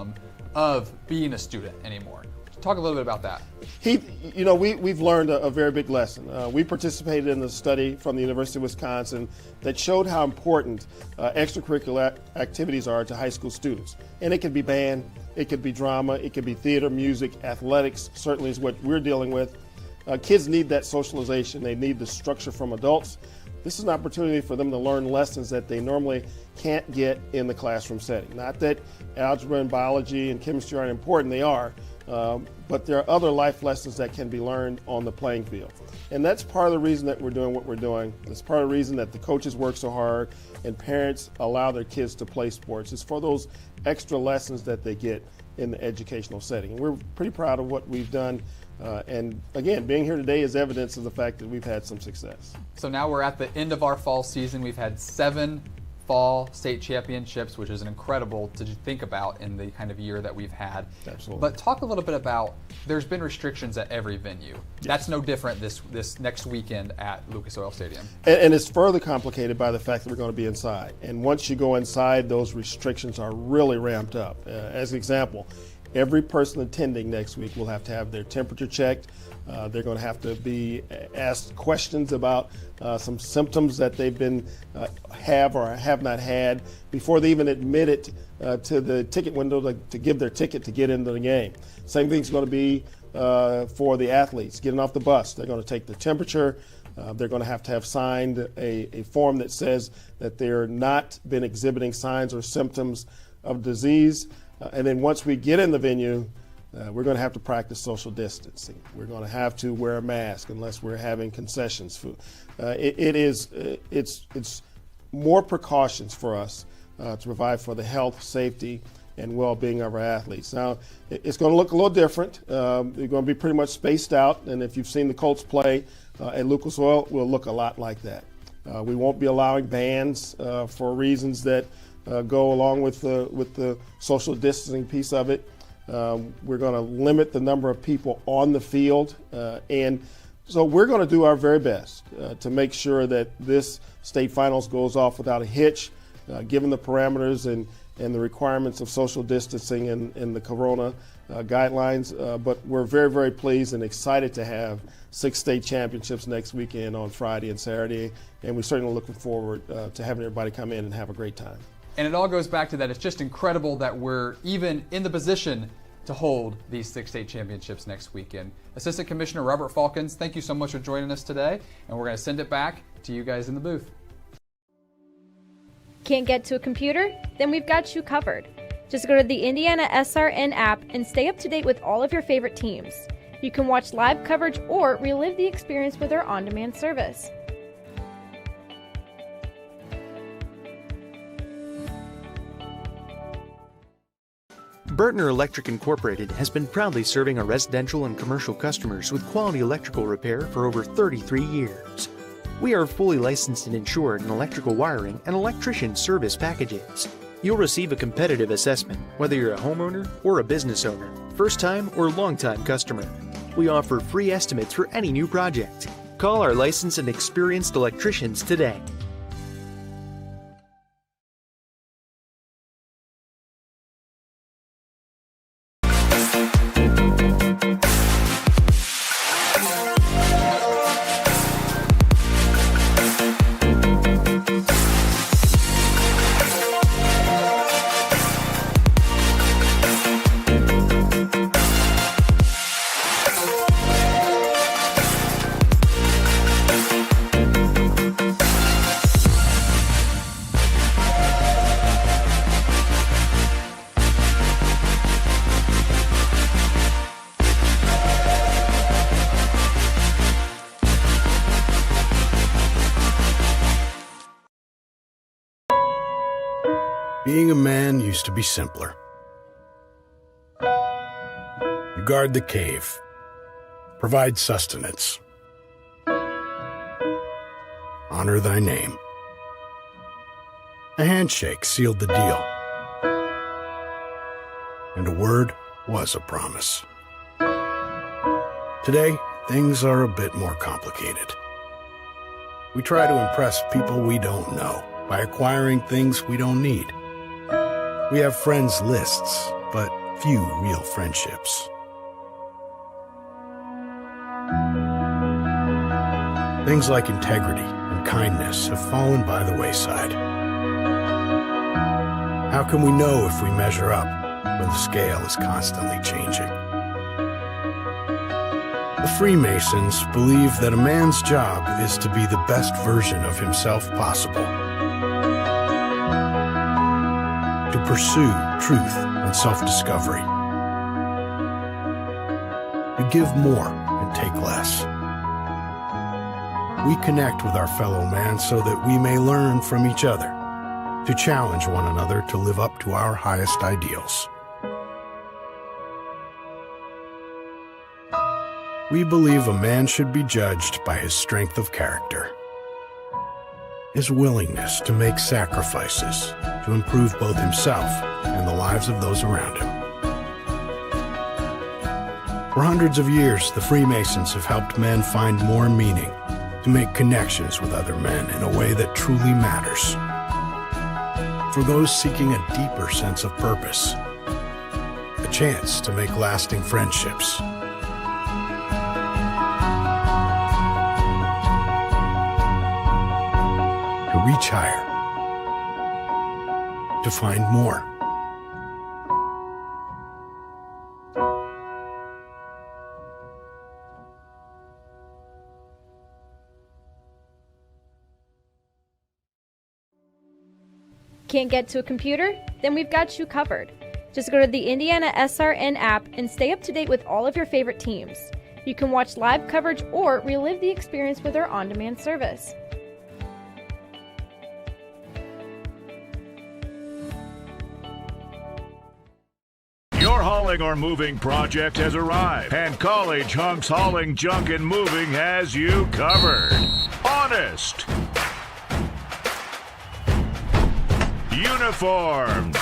curriculum of being a student anymore. Talk a little bit about that. Heath, we've learned a very big lesson. We participated in a study from the University of Wisconsin that showed how important extracurricular activities are to high school students. And it could be band, it could be drama, it could be theater, music, athletics, certainly is what we're dealing with. Kids need that socialization. They need the structure from adults. This is an opportunity for them to learn lessons that they normally can't get in the classroom setting. Not that algebra and biology and chemistry aren't important, they are. But there are other life lessons that can be learned on the playing field. And that's part of the reason that we're doing what we're doing. It's part of the reason that the coaches work so hard and parents allow their kids to play sports. It's for those extra lessons that they get in the educational setting. And we're pretty proud of what we've done. And again, being here today is evidence of the fact that we've had some success. So now we're at the end of our fall season. We've had 7 fall state championships, which is incredible to think about in the kind of year that we've had. Absolutely. But talk a little bit about, there's been restrictions at every venue. Yes. That's no different this next weekend at Lucas Oil Stadium. And it's further complicated by the fact that we're going to be inside. And once you go inside, those restrictions are really ramped up. As an example, every person attending next week will have to have their temperature checked. They're going to have to be asked questions about some symptoms that they've been have or have not had before they even admit it to the ticket window to give their ticket to get into the game. Same thing's going to be for the athletes getting off the bus. They're going to take the temperature. They're going to have signed a form that says that they're not been exhibiting signs or symptoms of disease. And then once we get in the venue, we're going to have to practice social distancing. We're going to have to wear a mask unless we're having concessions. It's more precautions for us to provide for the health, safety, and well-being of our athletes. Now, it's going to look a little different. They're going to be pretty much spaced out, and if you've seen the Colts play at Lucas Oil, we'll look a lot like that. We won't be allowing bands for reasons that go along with the social distancing piece of it. We're going to limit the number of people on the field, and so we're going to do our very best to make sure that this state finals goes off without a hitch, given the parameters and the requirements of social distancing and the corona guidelines. But we're very, very pleased and excited to have 6 state championships next weekend on Friday and Saturday, and we're certainly looking forward to having everybody come in and have a great time. And it all goes back to that. It's just incredible that we're even in the position to hold these 6 state championships next weekend. Assistant Commissioner Robert Falcons, thank you so much for joining us today, and we're going to send it back to you guys in the booth. Can't get to a computer? Then we've got you covered. Just go to the Indiana SRN app and stay up to date with all of your favorite teams. You can watch live coverage or relive the experience with our on-demand service. Burtner Electric Incorporated has been proudly serving our residential and commercial customers with quality electrical repair for over 33 years. We are fully licensed and insured in electrical wiring and electrician service packages. You'll receive a competitive assessment whether you're a homeowner or a business owner, first-time or long-time customer. We offer free estimates for any new project. Call our licensed and experienced electricians today. Being a man used to be simpler. You guard the cave, provide sustenance, honor thy name. A handshake sealed the deal, and a word was a promise. Today, things are a bit more complicated. We try to impress people we don't know by acquiring things we don't need. We have friends lists but few real friendships. Things like integrity and kindness have fallen by the wayside. How can we know if we measure up when the scale is constantly changing? The Freemasons believe that a man's job is to be the best version of himself possible, to pursue truth and self-discovery, to give more and take less. We connect with our fellow man so that we may learn from each other, to challenge one another to live up to our highest ideals. We believe a man should be judged by his strength of character, his willingness to make sacrifices to improve both himself and the lives of those around him. For hundreds of years, the Freemasons have helped men find more meaning, to make connections with other men in a way that truly matters. For those seeking a deeper sense of purpose, a chance to make lasting friendships. To reach higher, to find more. Can't get to a computer? Then we've got you covered. Just go to the Indiana SRN app and stay up to date with all of your favorite teams. You can watch live coverage or relive the experience with our on-demand service. Your hauling or moving project has arrived, and College Hunks Hauling, Junk, and Moving has you covered. Honest. Uniformed.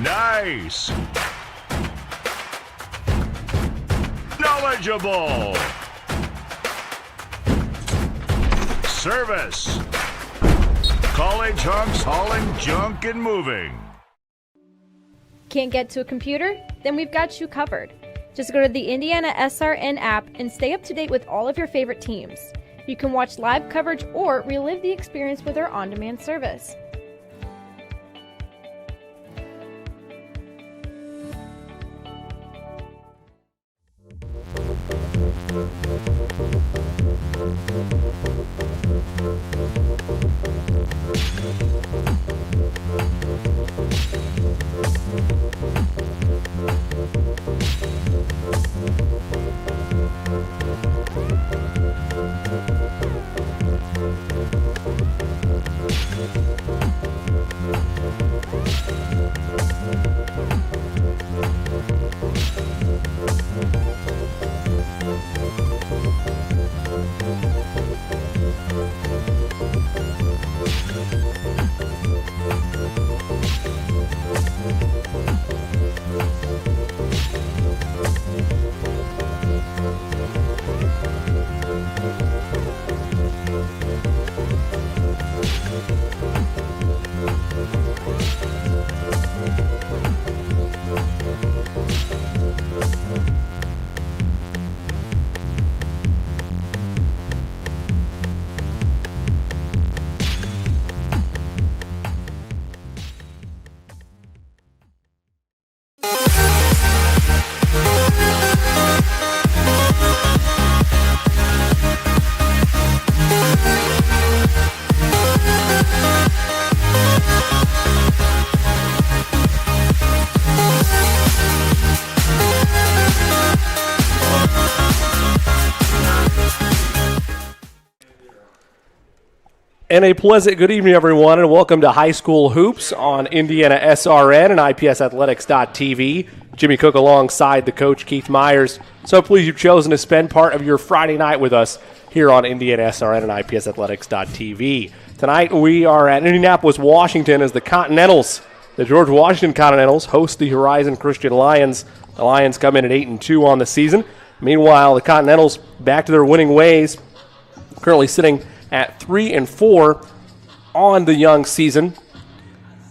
Nice. Knowledgeable. Service. College Hunks Hauling, Junk, and Moving. Can't get to a computer? Then we've got you covered. Just go to the Indiana SRN app and stay up to date with all of your favorite teams. You can watch live coverage or relive the experience with our on-demand service. And a pleasant good evening, everyone, and welcome to High School Hoops on Indiana SRN and IPSathletics.tv. Jimmy Cook alongside the coach, Keith Myers. So pleased you've chosen to spend part of your Friday night with us here on Indiana SRN and IPSathletics.tv. Tonight we are at Indianapolis, Washington as the Continentals, the George Washington Continentals, host the Horizon Christian Lions. The Lions come in at 8-2 on the season. Meanwhile, the Continentals back to their winning ways, currently sitting at 3-4 on the young season.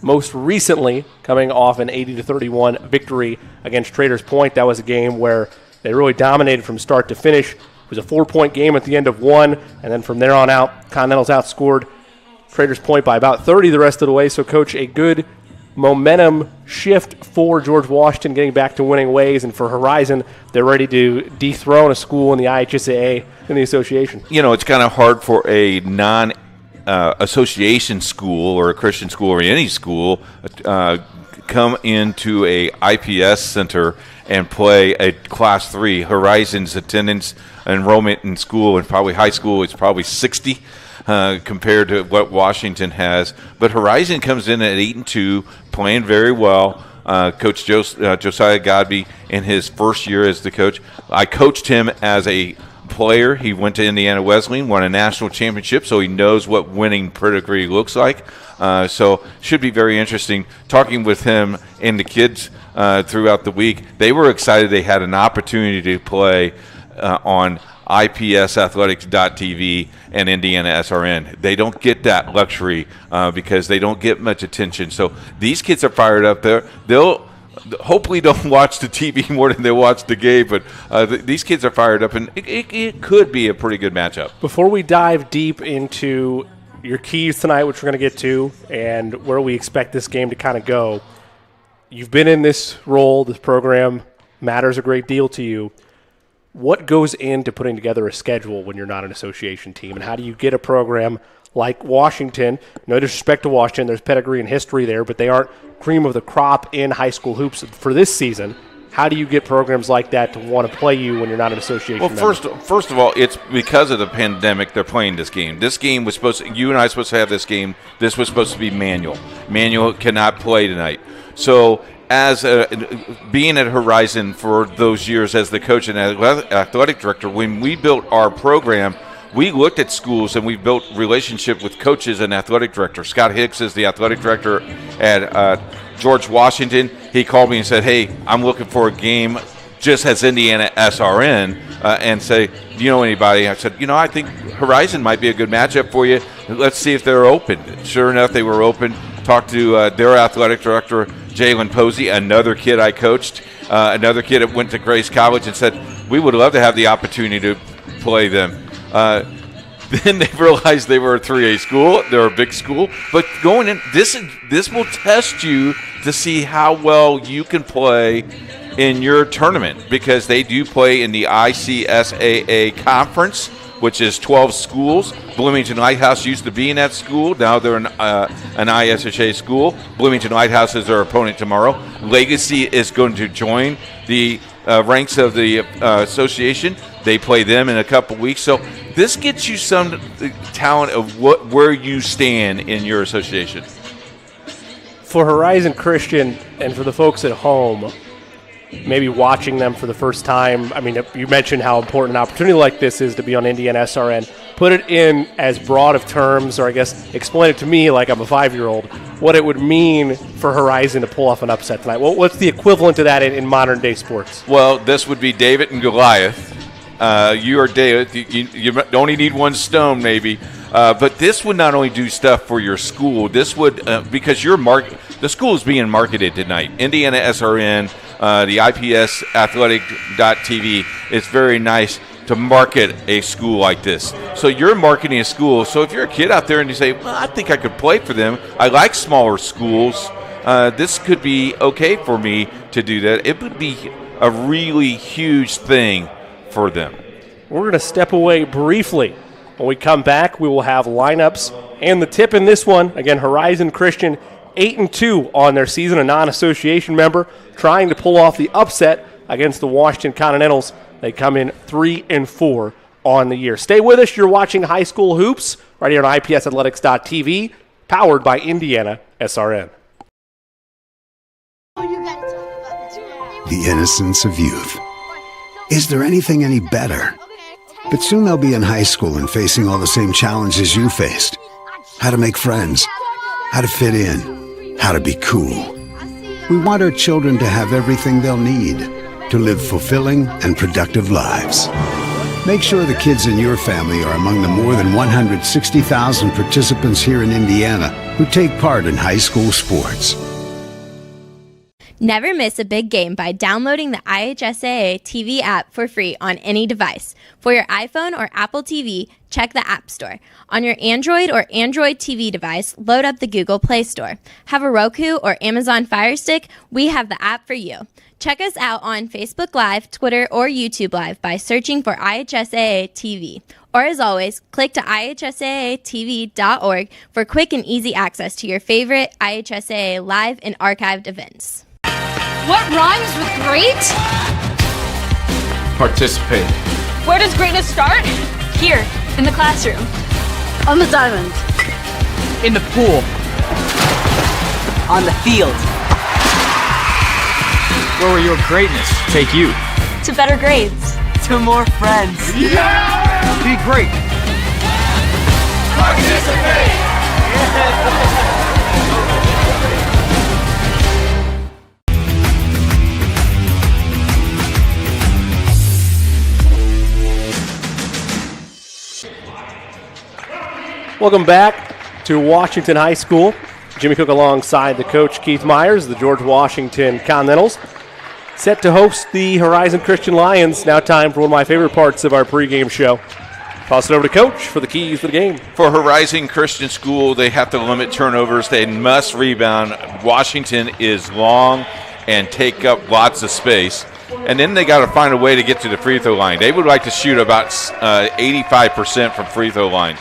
most recently coming off an 80-31 victory against Traders Point. That was a game where they really dominated from start to finish. It was a 4-point game at the end of one, and then from there on out, Continentals outscored Traders Point by about 30 the rest of the way. So, Coach, a good momentum shift for George Washington getting back to winning ways, and for Horizon, they're ready to dethrone a school in the IHSAA in the association. You know, it's kind of hard for a non-association school or a Christian school or any school come into a IPS center and play a Class 3. Horizon's attendance enrollment in school and probably high school is probably 60 compared to what Washington has. But Horizon comes in at 8-2, playing very well. Coach Josiah Godby in his first year as the coach. I coached him as a player. He went to Indiana Wesleyan, won a national championship, so he knows what winning pedigree looks like. So should be very interesting talking with him and the kids throughout the week. They were excited they had an opportunity to play on IPSathletics.tv and Indiana SRN. They don't get that luxury because they don't get much attention. So these kids are fired up. They'll hopefully don't watch the TV more than they watch the game, but these kids are fired up, and it could be a pretty good matchup. Before we dive deep into your keys tonight, which we're going to get to, and where we expect this game to kind of go, you've been in this role, this program matters a great deal to you. What goes into putting together a schedule when you're not an association team, and how do you get a program like Washington? No disrespect to Washington, there's pedigree and history there, but they aren't cream of the crop in high school hoops for this season. How do you get programs like that to want to play you when you're not an association member? Well, first of all, it's because of the pandemic they're playing this game. This game was supposed to, you and I were supposed to have this game. This was supposed to be Manual. Manual cannot play tonight. So as being at Horizon for those years as the coach and athletic director, when we built our program, we looked at schools and we built relationship with coaches and athletic directors. Scott Hicks is the athletic director at George Washington. He called me and said, hey, I'm looking for a game just as Indiana SRN and say, do you know anybody? I said, I think Horizon might be a good matchup for you. Let's see if they're open. Sure enough, they were open. Talked to their athletic director, Jalen Posey, another kid I coached, another kid that went to Grace College, and said, we would love to have the opportunity to play them. Then they realized they were a 3A school. They're a big school. But going in, this will test you to see how well you can play in your tournament, because they do play in the IHSAA conference, which is 12 schools. Bloomington Lighthouse used to be in that school. Now they're an ISHA school. Bloomington Lighthouse is their opponent tomorrow. Legacy is going to join the ranks of the association. They play them in a couple weeks. So this gets you some talent of where you stand in your association. For Horizon Christian and for the folks at home, maybe watching them for the first time, I mean, you mentioned how important an opportunity like this is to be on Indiana SRN. Put it in as broad of terms, or I guess explain it to me like I'm a 5-year-old, what it would mean for Horizon to pull off an upset tonight. Well, what's the equivalent to that in modern-day sports? Well, this would be David and Goliath. You are David. You only need one stone, maybe. But this would not only do stuff for your school. This would, because the school is being marketed tonight. Indiana SRN, the IPSathletic.tv. It's very nice to market a school like this. So you're marketing a school. So if you're a kid out there and you say, well, I think I could play for them. I like smaller schools. This could be okay for me to do that. It would be a really huge thing for them. We're going to step away briefly. When we come back, we will have lineups and the tip in this one. Again, Horizon Christian 8-2 on their season, a non-association member, trying to pull off the upset against the Washington Continentals. They come in 3-4 on the year. Stay with us. You're watching High School Hoops right here on IPSathletics.tv, powered by Indiana SRN. The innocence of youth. Is there anything any better? But soon they'll be in high school and facing all the same challenges you faced. How to make friends, how to fit in, how to be cool. We want our children to have everything they'll need to live fulfilling and productive lives. Make sure the kids in your family are among the more than 160,000 participants here in Indiana who take part in high school sports. Never miss a big game by downloading the IHSAA TV app for free on any device. For your iPhone or Apple TV, check the App Store. On your Android or Android TV device, load up the Google Play Store. Have a Roku or Amazon Fire Stick? We have the app for you. Check us out on Facebook Live, Twitter, or YouTube Live by searching for IHSAA TV. Or as always, click to IHSAATV.org for quick and easy access to your favorite IHSAA live and archived events. What rhymes with great? Participate. Where does greatness start? Here, in the classroom. On the diamond. In the pool. On the field. Where will your greatness take you? To better grades. To more friends. Yeah! Be great. Participate! Welcome back to Washington High School. Jimmy Cook alongside the coach Keith Myers, the George Washington Continentals, set to host the Horizon Christian Lions. Now time for one of my favorite parts of our pregame show. Toss it over to Coach for the keys to the game. For Horizon Christian School, they have to limit turnovers. They must rebound. Washington is long and take up lots of space. And then they got to find a way to get to the free throw line. They would like to shoot about 85% from free throw line.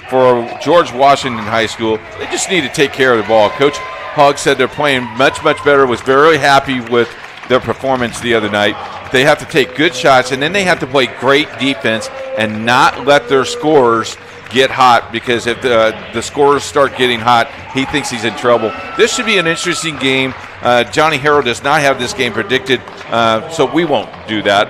For George Washington High School, they just need to take care of the ball. Coach Hogg said they're playing much, much better, was very happy with their performance the other night. They have to take good shots, and then they have to play great defense and not let their scorers get hot, because if the scorers start getting hot, he thinks he's in trouble. This should be an interesting game. Johnny Harrell does not have this game predicted, so we won't do that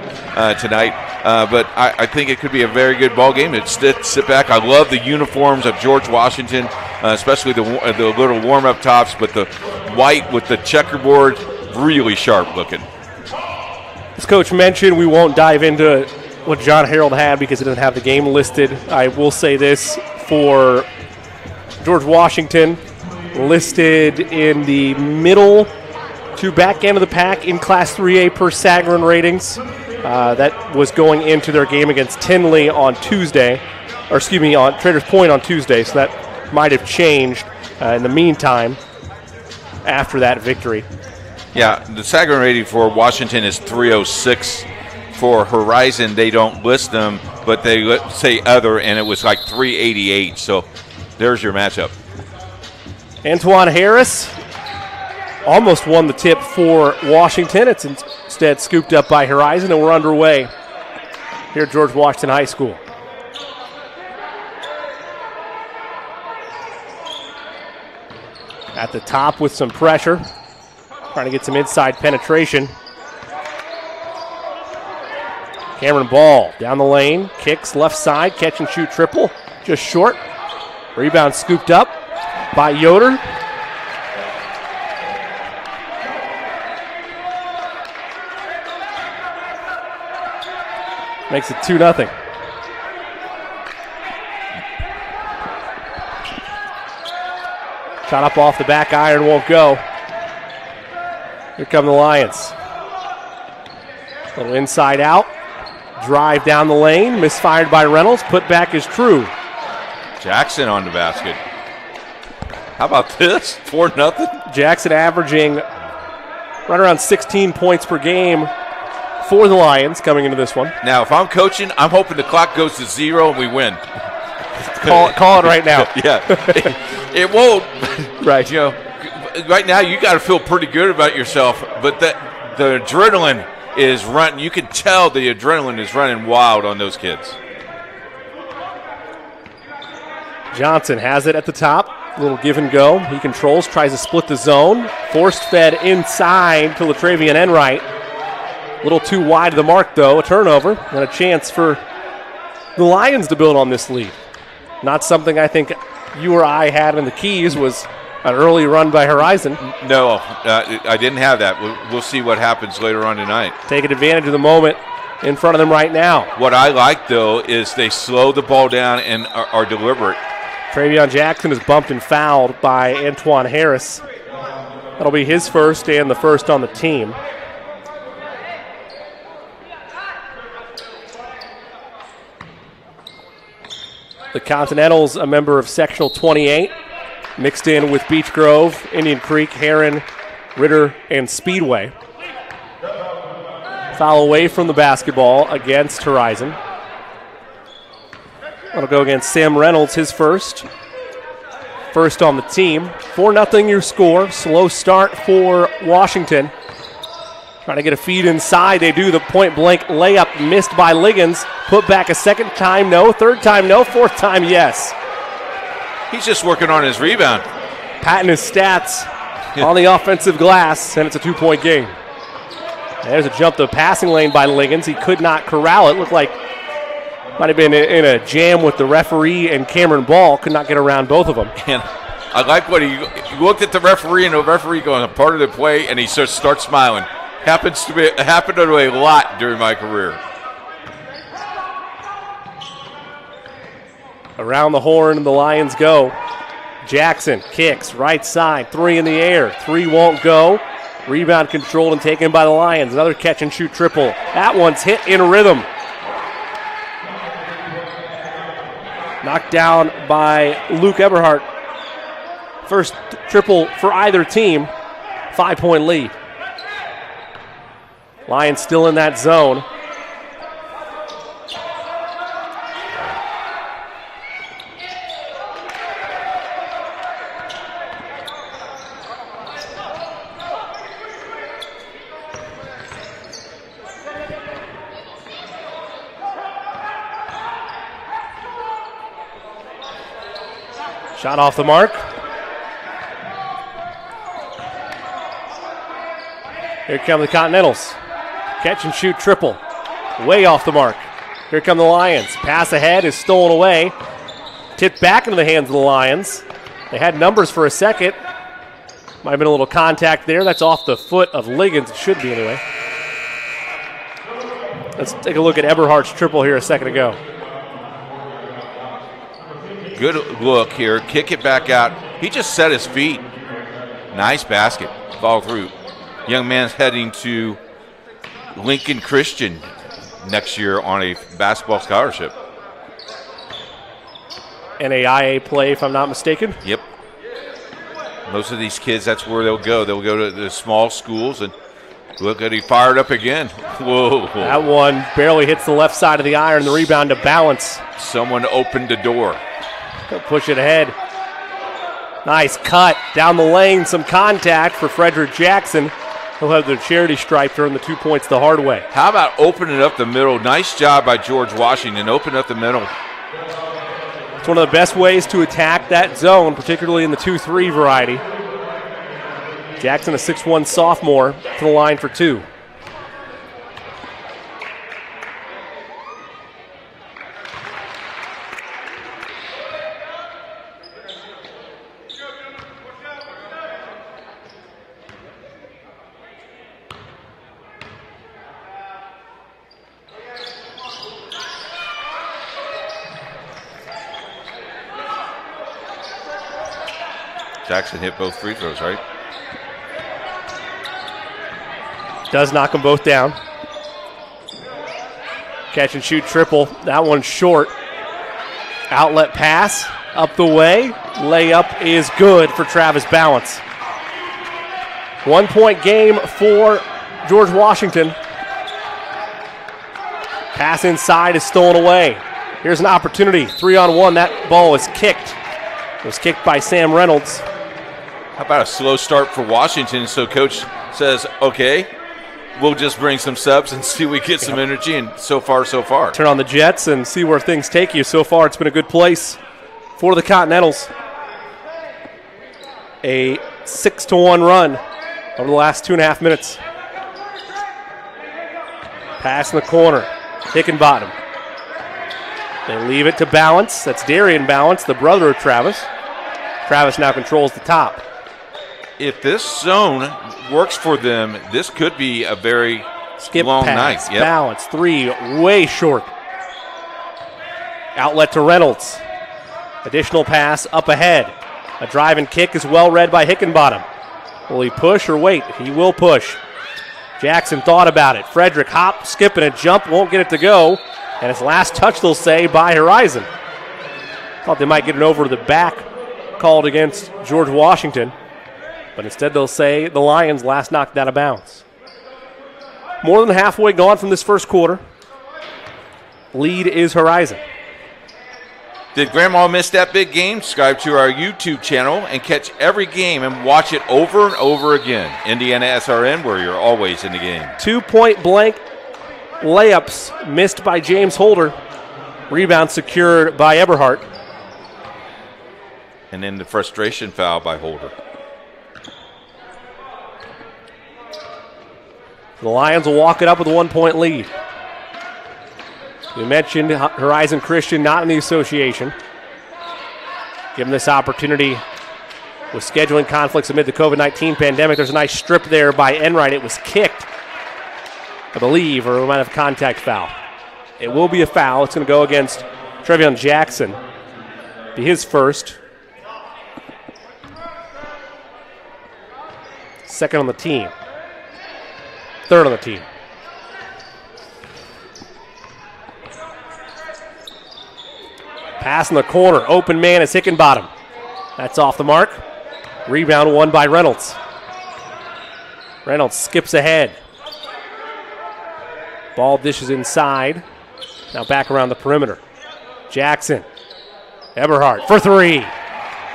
tonight. But I think it could be a very good ball game. Sit back. I love the uniforms of George Washington, especially the little warm-up tops, but the white with the checkerboard, really sharp looking. As Coach mentioned, we won't dive into what John Harold had because he doesn't have the game listed. I will say this for George Washington, listed in the middle to back end of the pack in Class 3A per Sagarin ratings. That was going into their game against Tinley on Tuesday, on Traders Point on Tuesday, so that might have changed in the meantime after that victory. Yeah, the Sagarin rating for Washington is 306. For Horizon, they don't list them, but they say other, and it was like 388. So there's your matchup. Antoine Harris almost won the tip for Washington. It's instead scooped up by Horizon, and we're underway here at George Washington High School. At the top with some pressure, trying to get some inside penetration. Cameron Ball down the lane, kicks left side, catch and shoot triple, just short. Rebound scooped up by Yoder. Makes it 2-0. Shot up off the back iron, won't go. Here come the Lions. A little inside out. Drive down the lane, misfired by Reynolds. Put back is True. Jackson on the basket. How about this? 4-0. Jackson averaging right around 16 points per game for the Lions coming into this one. Now, if I'm coaching, I'm hoping the clock goes to 0 and we win. Call it right now. Yeah, it won't. Right. You know, right now you got to feel pretty good about yourself, but the adrenaline is running. You can tell the adrenaline is running wild on those kids. Johnson has it at the top. A little give and go. He controls, tries to split the zone. Forced fed inside to Latravian Enright. A little too wide of the mark, though. A turnover and a chance for the Lions to build on this lead. Not something I think you or I had in the keys was an early run by Horizon. No, I didn't have that. We'll see what happens later on tonight. Taking advantage of the moment in front of them right now. What I like, though, is they slow the ball down and are deliberate. Travion Jackson is bumped and fouled by Antoine Harris. That'll be his first and the first on the team. The Continentals, a member of Sectional 28, mixed in with Beech Grove, Indian Creek, Heron, Ritter, and Speedway. Foul away from the basketball against Horizon. That'll go against Sam Reynolds, his first. First on the team. 4-0 your score. Slow start for Washington. Trying to get a feed inside. They do the point-blank layup missed by Liggins. Put back a second time, no. Third time, no. Fourth time, yes. He's just working on his rebound. Patting his stats on the offensive glass, and it's a 2-point game. There's a jump to the passing lane by Liggins. He could not corral it. Looked like might have been in a jam with the referee and Cameron Ball. Could not get around both of them. And I like what he looked at the referee, and the referee going, a part of the play, and he starts smiling. Happened to me a lot during my career. Around the horn, the Lions go. Jackson kicks, right side, 3 in the air. 3 won't go. Rebound controlled and taken by the Lions. Another catch and shoot triple. That one's hit in rhythm. Knocked down by Luke Eberhardt. First triple for either team. 5-point lead. Lions still in that zone. Shot off the mark. Here come the Continentals. Catch and shoot triple. Way off the mark. Here come the Lions. Pass ahead is stolen away. Tipped back into the hands of the Lions. They had numbers for a second. Might have been a little contact there. That's off the foot of Liggins. It should be anyway. Let's take a look at Eberhardt's triple here a second ago. Good look here. Kick it back out. He just set his feet. Nice basket. Follow through. Young man's heading to Lincoln Christian next year on a basketball scholarship. NAIA play, if I'm not mistaken. Yep. Most of these kids, that's where they'll go. They'll go to the small schools, and look at he fired up again. Whoa. That one barely hits the left side of the iron. The rebound to Balance. Someone opened the door. They'll push it ahead. Nice cut down the lane. Some contact for Frederick Jackson. He'll have the charity stripe to earn the 2 points the hard way. How about opening up the middle? Nice job by George Washington. Open up the middle. It's one of the best ways to attack that zone, particularly in the 2-3 variety. Jackson, a 6'1 sophomore, to the line for 2. Jackson hit both free throws, right? Does knock them both down. Catch and shoot triple. That one's short. Outlet pass up the way. Layup is good for Travis Balance. 1 point game for George Washington. Pass inside is stolen away. Here's an opportunity. 3-on-1. That ball is kicked. It was kicked by Sam Reynolds. How about a slow start for Washington? So coach says, okay, we'll just bring some subs and see if we get some energy, and so far, so far. Turn on the Jets and see where things take you. So far, it's been a good place for the Continentals. A 6-1 run over the last 2.5 minutes. Pass in the corner. Hickenbottom. They leave it to Balance. That's Darian Balance, the brother of Travis. Travis now controls the top. If this zone works for them, this could be a very Skip long pass, night. Yep. balance, three, way short. Outlet to Reynolds. Additional pass up ahead. A drive and kick is well read by Hickenbottom. Will he push or wait? He will push. Jackson thought about it. Frederick hop, skip, and a jump. Won't get it to go. And his last touch, they'll say, by Horizon. Thought they might get it over to the back called against George Washington. But instead they'll say the Lions last knocked out of bounds. More than halfway gone from this first quarter. Lead is Horizon. Did Grandma miss that big game? Subscribe to our YouTube channel and catch every game and watch it over and over again. Indiana SRN, where you're always in the game. 2-point blank layups missed by James Holder. Rebound secured by Eberhardt. And then the frustration foul by Holder. The Lions will walk it up with a 1-point lead. We mentioned Horizon Christian not in the association. Given this opportunity with scheduling conflicts amid the COVID-19 pandemic, there's a nice strip there by Enright. It was kicked, I believe, or we might have a contact foul. It will be a foul. It's going to go against Trevion Jackson. Be his first. Second on the team. Third on the team. Pass in the corner. Open man is Hickenbottom. That's off the mark. Rebound won by Reynolds. Reynolds skips ahead. Ball dishes inside. Now back around the perimeter. Jackson. Eberhardt for three.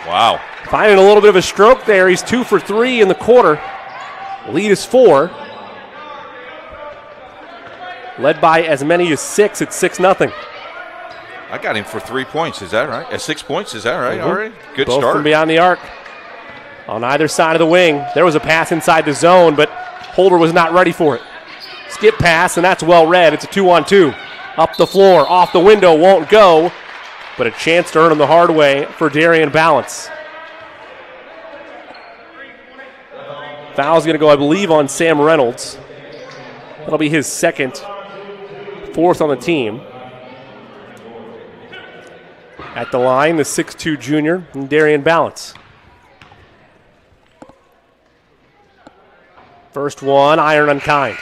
Wow. Finding a little bit of a stroke there. He's 2 for 3 in the quarter. Lead is 4. Led by as many as 6. It's 6-0. I got him for 3 points. Is that right? 6 points. Is that right already? Good Both start. from beyond the arc. On either side of the wing. There was a pass inside the zone, but Holder was not ready for it. Skip pass, and that's well read. It's a 2-on-2. Up the floor, off the window, won't go. But a chance to earn him the hard way for Darian Balance. Foul's going to go, I believe, on Sam Reynolds. That'll be his second, 4th on the team. At the line, the 6'2 junior, Darian Balance. First one, iron unkind.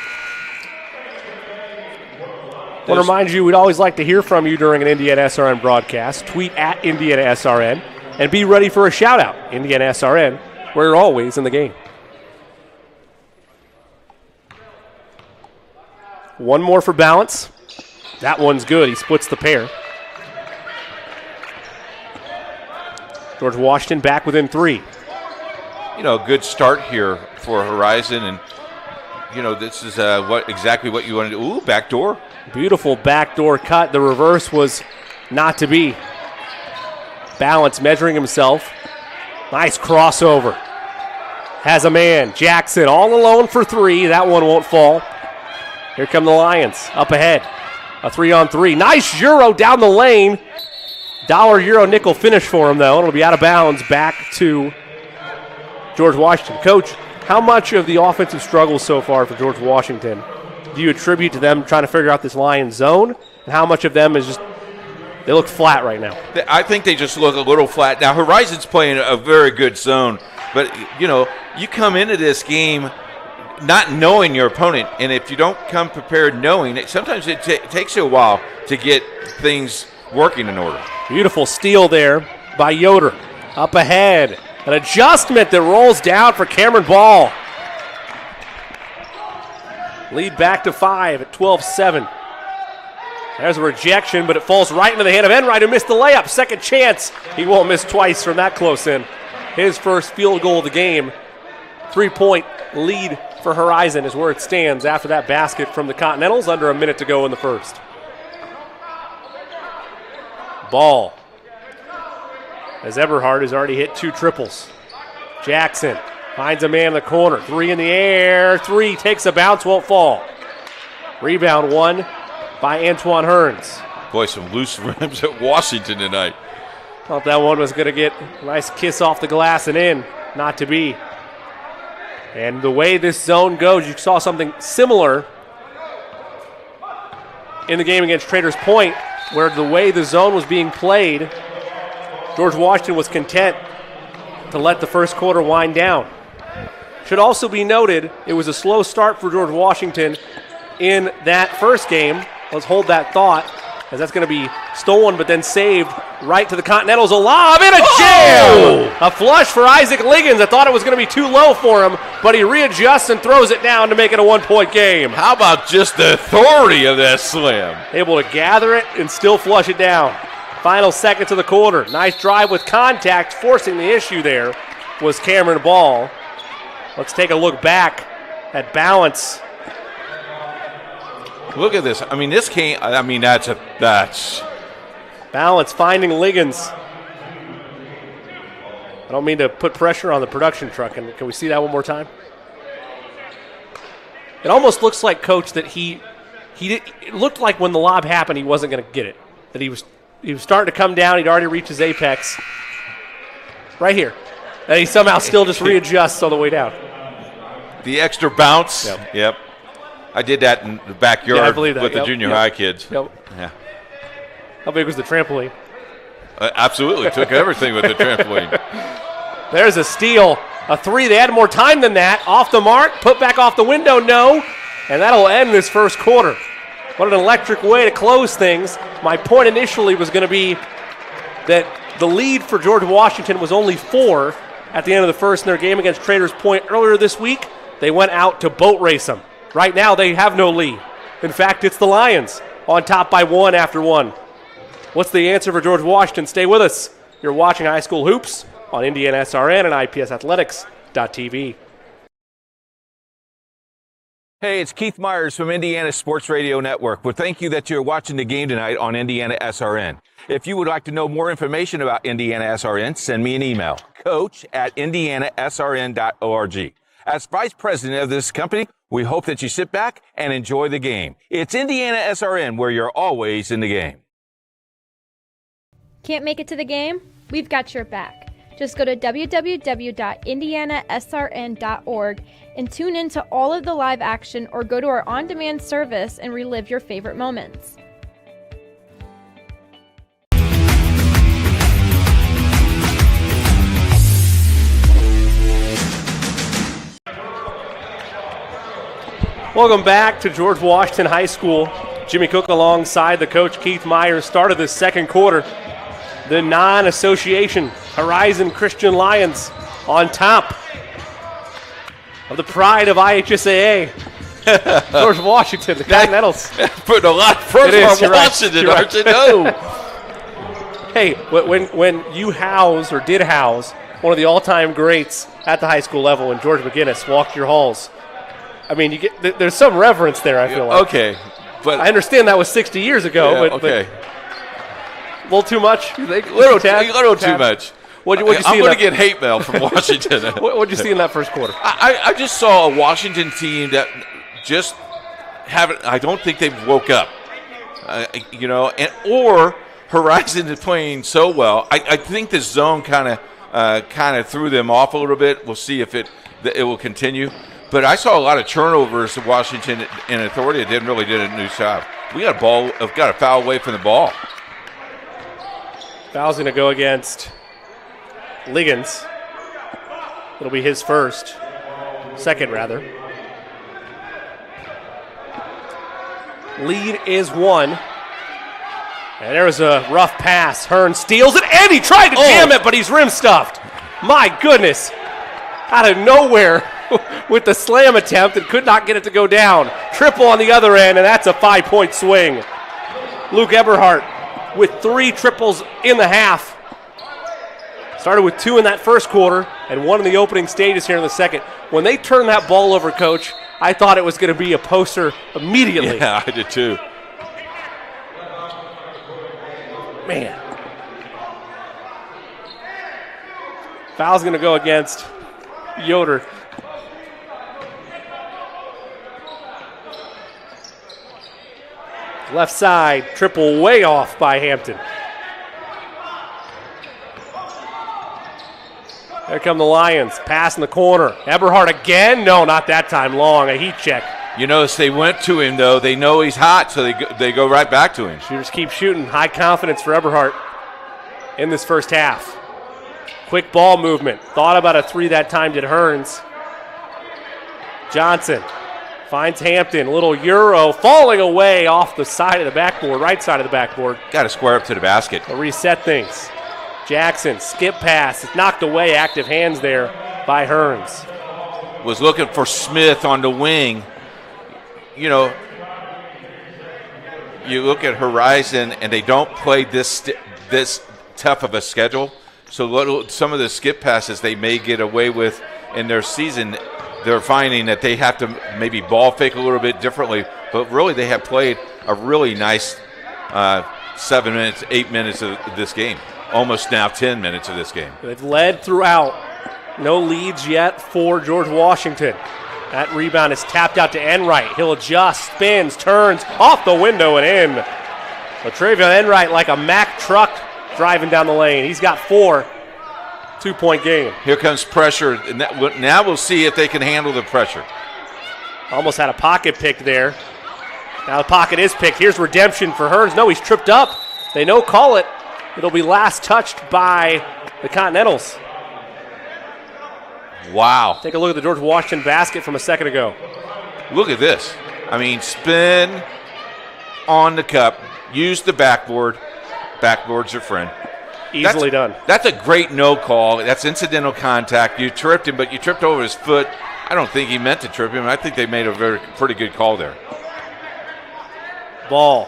I want to remind you, we'd always like to hear from you during an Indiana SRN broadcast. Tweet at Indiana SRN and be ready for a shout-out. Indiana SRN, where you're always in the game. One more for Balance. That one's good. He splits the pair. George Washington back within 3. You know, good start here for Horizon, and you know this is exactly what you want to do. Ooh, backdoor. Beautiful backdoor cut. The reverse was not to be. Balance measuring himself. Nice crossover. Has a man. Jackson all alone for 3. That one won't fall. Here come the Lions. Up ahead. A 3-on-3. Nice Euro down the lane. $1 Euro nickel finish for him, though. It'll be out of bounds back to George Washington. Coach, how much of the offensive struggles so far for George Washington do you attribute to them trying to figure out this Lions zone? And how much of them is just, they look flat right now? I think they just look a little flat. Now, Horizon's playing a very good zone, but, you know, you come into this game not knowing your opponent, and if you don't come prepared knowing it, sometimes it takes you a while to get things working in order. Beautiful steal there by Yoder. Up ahead. An adjustment that rolls down for Cameron Ball. Lead back to 5 at 12-7. There's a rejection, but it falls right into the hand of Enright, who missed the layup. Second chance. He won't miss twice from that close in. His first field goal of the game. 3-point lead for Horizon is where it stands after that basket from the Continentals. Under a minute to go in the first. Ball. As Eberhardt has already hit 2 triples. Jackson finds a man in the corner. 3 in the air. 3 takes a bounce, won't fall. Rebound won by Antoine Hearns. Boy, some loose rims at Washington tonight. Thought that one was going to get a nice kiss off the glass and in. Not to be. And the way this zone goes, you saw something similar in the game against Traders Point, where the way the zone was being played, George Washington was content to let the first quarter wind down. Should also be noted, it was a slow start for George Washington in that first game. Let's hold that thought, as that's going to be stolen but then saved right to the Continentals. A lob and a jam! A flush for Isaac Liggins. I thought it was going to be too low for him, but he readjusts and throws it down to make it a 1-point game. How about just the authority of that slam? Able to gather it and still flush it down. Final seconds of the quarter. Nice drive with contact. Forcing the issue there was Cameron Ball. Let's take a look back at balance. Look at this. I mean, this can't. I mean, that's balance finding Liggins. I don't mean to put pressure on the production truck. And can we see that one more time? It almost looks like, Coach, that he did. It looked like when the lob happened, he wasn't going to get it. That he was starting to come down. He'd already reached his apex. Right here. And he somehow still just readjusts on the way down. The extra bounce. Yep. I did that in the backyard with the junior high kids. Yep. Yeah. How big was the trampoline? Absolutely. Took everything with the trampoline. There's a steal. A three. They had more time than that. Off the mark. Put back off the window. No. And that'll end this first quarter. What an electric way to close things. My point initially was going to be that the lead for George Washington was only 4 at the end of the first in their game against Traders Point earlier this week. They went out to boat race them. Right now, they have no lead. In fact, it's the Lions on top by 1 after 1. What's the answer for George Washington? Stay with us. You're watching High School Hoops on Indiana SRN and IPSathletics.tv. Hey, it's Keith Myers from Indiana Sports Radio Network. Well, thank you that you're watching the game tonight on Indiana SRN. If you would like to know more information about Indiana SRN, send me an email, coach@indianasrn.org. As vice president of this company, we hope that you sit back and enjoy the game. It's Indiana SRN, where you're always in the game. Can't make it to the game? We've got your back. Just go to www.indianasrn.org and tune in to all of the live action, or go to our on-demand service and relive your favorite moments. Welcome back to George Washington High School. Jimmy Cook alongside the coach Keith Myers started the second quarter. The non-association Horizon Christian Lions on top of the pride of IHSAA. George Washington, the Continentals. Putting a lot of pressure on Washington, aren't you? No. Hey, when you house or did house one of the all-time greats at the high school level, and George McGinnis walked your halls, I mean, there's some reverence there, I feel like. Okay. But I understand that was 60 years ago, but a little too much, you think? A little too much. What'd you see? I'm going to get hate mail from Washington. What'd you see in that first quarter? I just saw a Washington team that just haven't. I don't think they've woke up. Or Horizon is playing so well. I think the zone kind of threw them off a little bit. We'll see if it will continue. But I saw a lot of turnovers of Washington in authority. It did a new job. We got a foul away from the ball. Foul's going to go against Liggins. It'll be his second rather. Lead is 1. And there was a rough pass. Hearn steals it, and he tried to jam it, but he's rim stuffed. My goodness. Out of nowhere with the slam attempt and could not get it to go down. Triple on the other end, and that's a 5-point swing. Luke Eberhardt with 3 triples in the half. Started with 2 in that first quarter and 1 in the opening stages here in the second. When they turned that ball over, Coach, I thought it was going to be a poster immediately. Yeah, I did too. Man. Foul's going to go against Yoder. Left side, triple way off by Hampton. There come the Lions, pass in the corner. Eberhardt again, no, not that time, long, a heat check. You notice they went to him, though. They know he's hot, so they go right back to him. Shooters keep shooting. High confidence for Eberhardt in this first half. Quick ball movement. Thought about a three that time, did Hearns. Johnson finds Hampton. Little Euro falling away off the side of the backboard, right side of the backboard. Got to square up to the basket. They'll reset things. Jackson, skip pass. It's knocked away. Active hands there by Hearns. Was looking for Smith on the wing. You know, you look at Horizon, and they don't play this tough of a schedule. So some of the skip passes they may get away with in their season, they're finding that they have to maybe ball fake a little bit differently. But really, they have played a really nice 7 minutes, 8 minutes of this game. Almost now 10 minutes of this game. They've led throughout. No leads yet for George Washington. That rebound is tapped out to Enright. He'll adjust, spins, turns, off the window and in. Travion Enright like a Mack truck driving down the lane. He's got 4. 2-point game. Here comes pressure. Now we'll see if they can handle the pressure. Almost had a pocket picked there. Now the pocket is picked. Here's redemption for Hearns. No, he's tripped up. They no call it. It'll be last touched by the Continentals. Wow. Take a look at the George Washington basket from a second ago. Look at this. I mean, spin on the cup. Use the backboard. Backboard's your friend. Easily done. That's a great no call. That's incidental contact. You tripped him, but you tripped over his foot. I don't think he meant to trip him. I think they made a pretty good call there. Ball.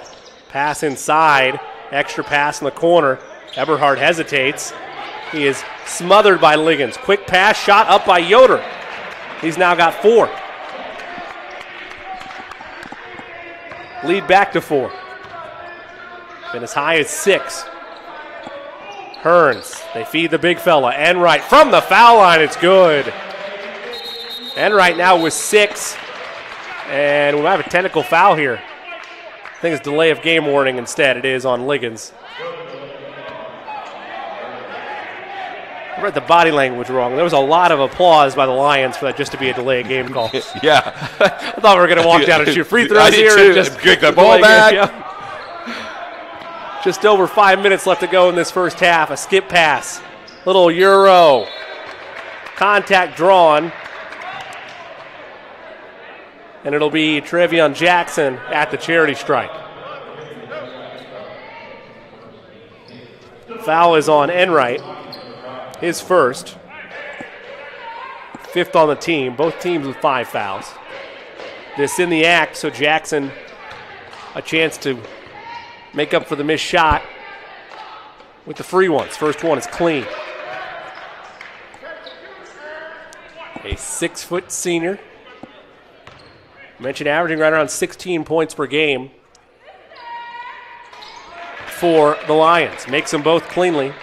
Pass inside. Extra pass in the corner. Eberhardt hesitates. He is smothered by Liggins. Quick pass, shot up by Yoder. He's now got 4. Lead back to 4. Been as high as 6. Hearns, they feed the big fella. Enright from the foul line, it's good. Enright now with 6. And we might have a technical foul here. I think it's delay of game warning instead. It is on Liggins. I read the body language wrong. There was a lot of applause by the Lions for that just to be a delay of game call. Yeah. I thought we were going to walk down and shoot free throws here. Too. And just kick the ball back. Yeah. Just over 5 minutes left to go in this first half. A skip pass. Little Euro. Contact drawn. And it'll be Travion Jackson at the charity strike. Foul is on Enright. His first. 5th on the team. Both teams with 5 fouls. This in the act, so Jackson a chance to make up for the missed shot with the free ones. First one is clean. A 6-foot senior. Mentioned averaging right around 16 points per game for the Lions. Makes them both cleanly.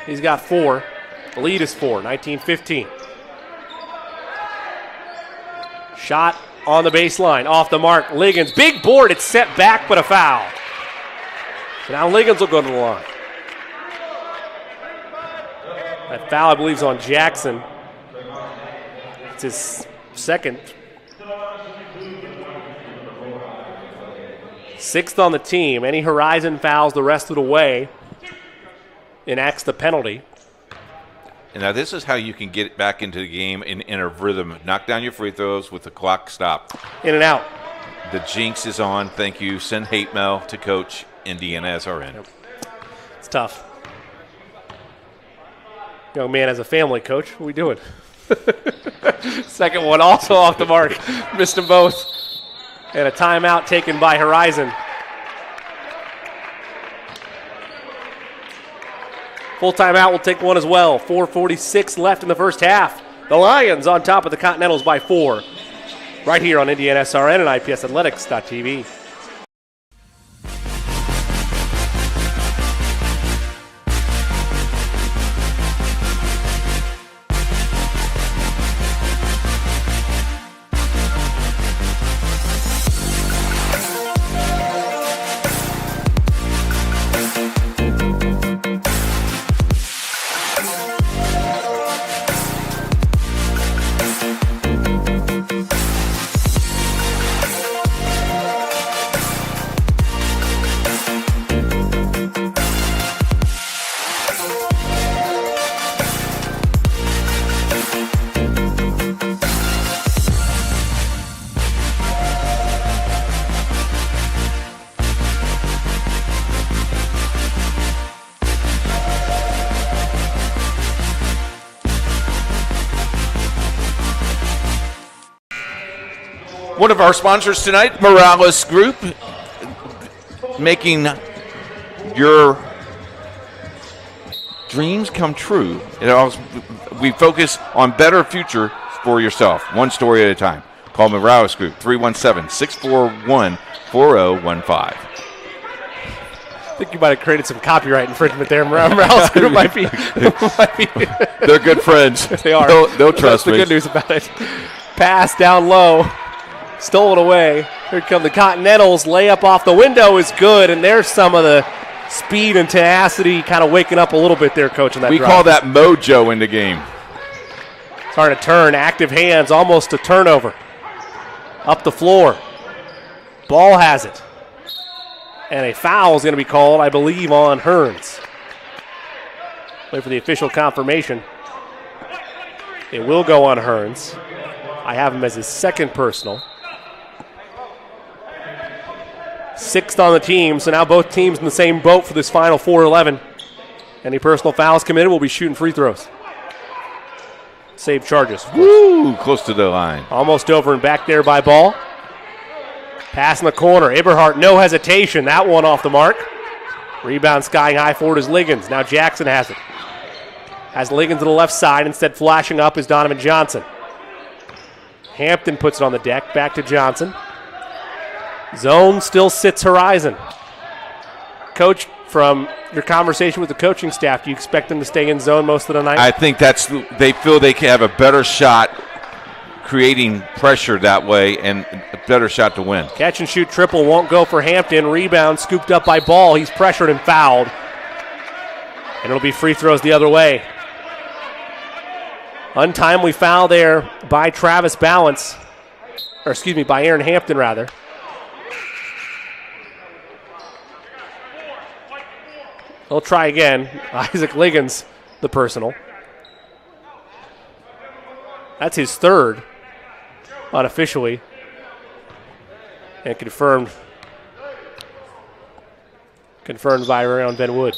He's got 4. The lead is 4, 19-15. Shot on the baseline, off the mark. Liggins, big board, it's set back, but a foul. So now Liggins will go to the line. That foul, I believe, is on Jackson. It's his second. 6th on the team. Any Horizon fouls the rest of the way enacts the penalty. And now this is how you can get back into the game in a rhythm. Knock down your free throws with the clock stopped. In and out. The jinx is on. Thank you. Send hate mail to Coach Indiana SRN. Yep. It's tough. Young man has a family, Coach. What are we doing? Second one also off the mark. Missed them both. And a timeout taken by Horizon. Full timeout will take one as well. 4:46 left in the first half. The Lions on top of the Continentals by 4. Right here on Indiana SRN and IPSathletics.tv. One of our sponsors tonight, Morales Group, making your dreams come true. We focus on better future for yourself, one story at a time. Call Morales Group, 317-641-4015. I think you might have created some copyright infringement there. Morales Group might be. They're good friends. They are. They'll trust me. That's the good news about it. Pass down low. Stolen away. Here come the Continentals. Layup off the window is good, and there's some of the speed and tenacity kind of waking up a little bit there, Coach, in that We drive. call that mojo in the game. Starting to turn. Active hands. Almost a turnover. Up the floor. Ball has it. And a foul is going to be called, I believe, on Hearns. Wait for the official confirmation. It will go on Hearns. I have him as his second personal. 6th on the team, so now both teams in the same boat for this final 4-11. Any personal fouls committed, we'll be shooting free throws. Save charges. Woo, close to the line. Almost over and back there by Ball. Pass in the corner. Eberhardt, no hesitation. That one off the mark. Rebound skying high forward is Liggins. Now Jackson has it. Has Liggins to the left side. Instead flashing up is Donovan Johnson. Hampton puts it on the deck. Back to Johnson. Zone still sits horizon. Coach, from your conversation with the coaching staff, do you expect them to stay in zone most of the night? I think they feel they can have a better shot creating pressure that way and a better shot to win. Catch and shoot triple won't go for Hampton. Rebound scooped up by Ball. He's pressured and fouled. And it'll be free throws the other way. Untimely foul there by Travis Balance. Or excuse me, by Aaron Hampton rather. He'll try again. Isaac Liggins, the personal. That's his third, unofficially. And confirmed by Rayon Ben Wood.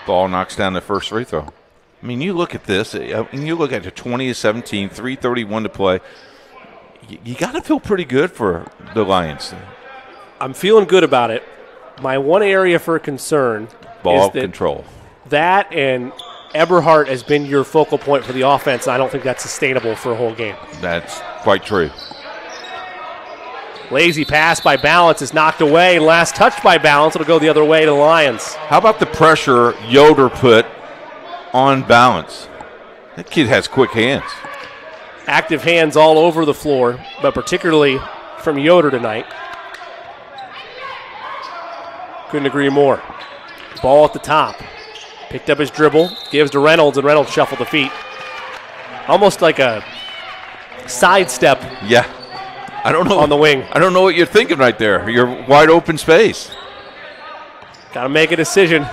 Ball knocks down the first free throw. I mean, you look at this, and you look at the 20-17, 3:31 to play. You got to feel pretty good for the Lions. I'm feeling good about it. My one area for concern Ball is that control. That and Eberhardt has been your focal point for the offense. I don't think that's sustainable for a whole game. That's quite true. Lazy pass by Balance is knocked away. Last touch by Balance. It'll go the other way to the Lions. How about the pressure Yoder put on Balance? That kid has quick hands. Active hands all over the floor, but particularly from Yoder tonight. Couldn't agree more. Ball at the top. Picked up his dribble, gives to Reynolds, and Reynolds shuffled the feet. Almost like a sidestep. Yeah. I don't know. On the wing. I don't know what you're thinking right there. You're wide open space. Got to make a decision.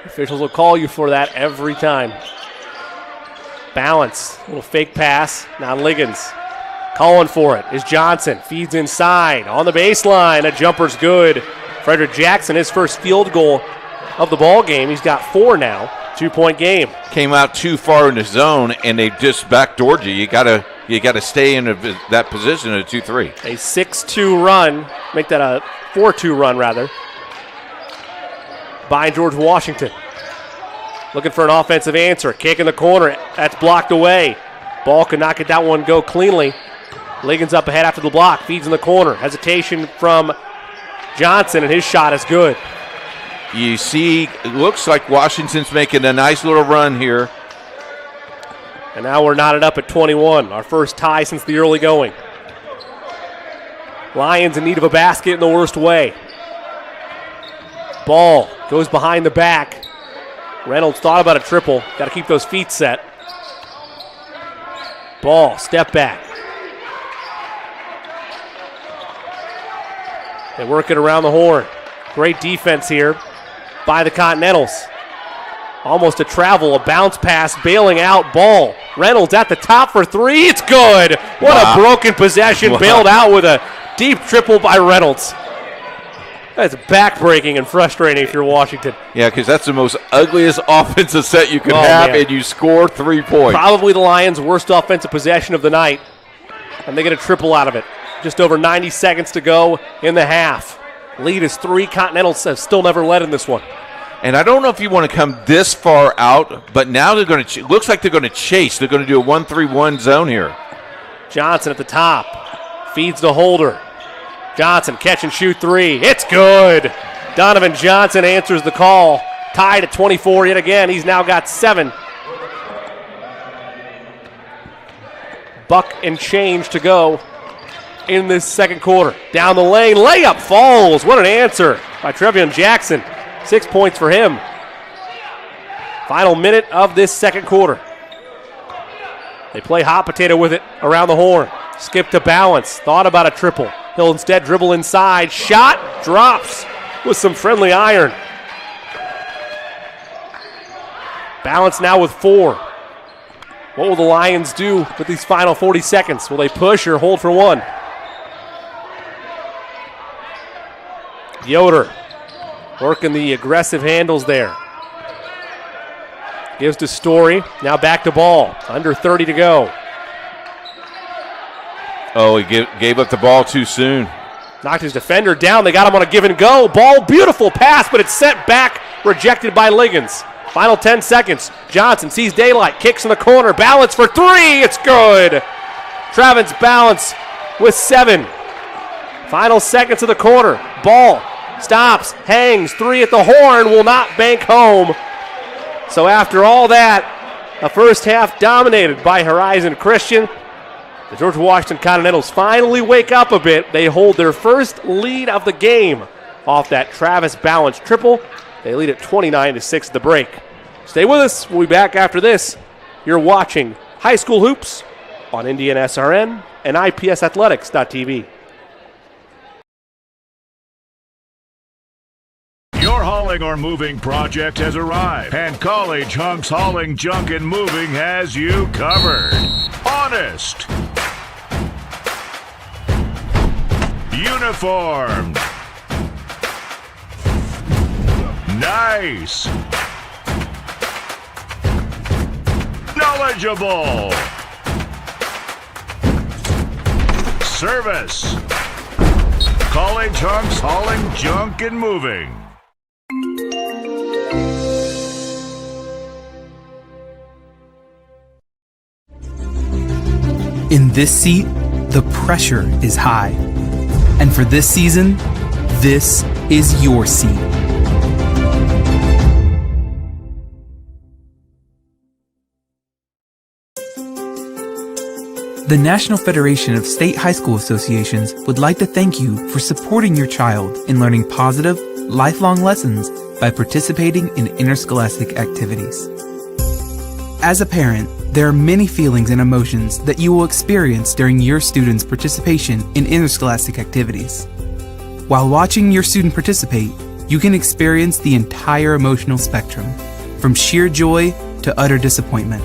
Officials will call you for that every time. Balance. Little fake pass. Now Liggins. Calling for it is Johnson. Feeds inside. On the baseline. A jumper's good. Frederick Jackson, his first field goal of the ball game. He's got 4 now. 2-point game. Came out too far in the zone, and they just backdoored you. You gotta stay in that position at a 2-3. A 6-2 run. Make that a 4-2 run, rather. By George Washington. Looking for an offensive answer. Kick in the corner. That's blocked away. Ball could not get that one go cleanly. Liggins up ahead after the block. Feeds in the corner. Hesitation from Johnson, and his shot is good. You see, it looks like Washington's making a nice little run here. And now we're knotted up at 21, our first tie since the early going. Lions in need of a basket in the worst way. Ball goes behind the back. Reynolds thought about a triple. Got to keep those feet set. Ball, step back. They work it around the horn. Great defense here by the Continentals. Almost a travel, a bounce pass, bailing out. Ball. Reynolds at the top for 3. It's good. What a broken possession. Bailed out with a deep triple by Reynolds. That's backbreaking and frustrating if you're Washington. Yeah, because that's the most ugliest offensive set you could have, man. and you score 3 points. Probably the Lions' worst offensive possession of the night. and they get a triple out of it. Just over 90 seconds to go in the half. Lead is 3. Continentals have still never led in this one. And I don't know if you want to come this far out, but now they're going to. Looks like they're going to chase. They're going to do a 1-3-1 zone here. Johnson at the top, feeds to Holder. Johnson catch and shoot 3. It's good. Donovan Johnson answers the call. Tied at 24 yet again. He's now got 7. Buck and change to go in this second quarter. Down the lane, layup falls. What an answer by Trevion Jackson. 6 points for him. Final minute of this second quarter. They play hot potato with it around the horn. Skip to balance. Thought about a triple. He'll instead dribble inside. Shot drops with some friendly iron. Balance now with 4. What will the Lions do with these final 40 seconds? Will they push or hold for 1? Yoder working the aggressive handles there. Gives to Story. Now back to ball. Under 30 to go. Oh, he gave up the ball too soon. Knocked his defender down. They got him on a give and go. Ball, beautiful pass, but it's sent back. Rejected by Liggins. Final 10 seconds. Johnson sees daylight. Kicks in the corner. Balance for 3. It's good. Travis Balance with 7. Final seconds of the quarter. Ball stops, hangs, 3 at the horn, will not bank home. So after all that, a first half dominated by Horizon Christian. The George Washington Continentals finally wake up a bit. They hold their first lead of the game off that Travis Balance triple. They lead at 29-6 at the break. Stay with us. We'll be back after this. You're watching High School Hoops on Indiana SRN and IPSathletics.tv. Your hauling or moving project has arrived, and College Hunks Hauling, Junk, and Moving has you covered. Honest. Uniformed. Nice. Knowledgeable. Service. College Hunks Hauling, Junk, and Moving. In this seat, the pressure is high. And for this season, this is your seat. The National Federation of State High School Associations would like to thank you for supporting your child in learning positive, lifelong lessons by participating in interscholastic activities. As a parent, there are many feelings and emotions that you will experience during your student's participation in interscholastic activities. While watching your student participate, you can experience the entire emotional spectrum, from sheer joy to utter disappointment.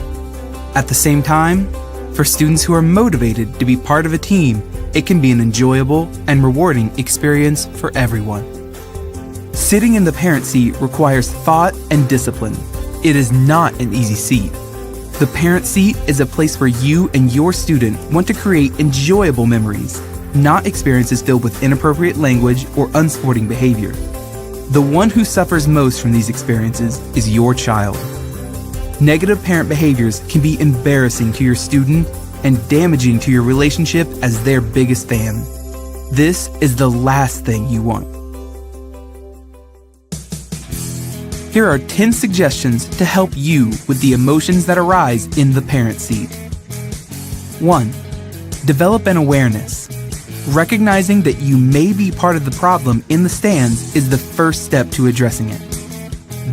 At the same time, for students who are motivated to be part of a team, it can be an enjoyable and rewarding experience for everyone. Sitting in the parent seat requires thought and discipline. It is not an easy seat. The parent seat is a place where you and your student want to create enjoyable memories, not experiences filled with inappropriate language or unsporting behavior. The one who suffers most from these experiences is your child. Negative parent behaviors can be embarrassing to your student and damaging to your relationship as their biggest fan. This is the last thing you want. Here are 10 suggestions to help you with the emotions that arise in the parent seat. 1. Develop an awareness. Recognizing that you may be part of the problem in the stands is the first step to addressing it.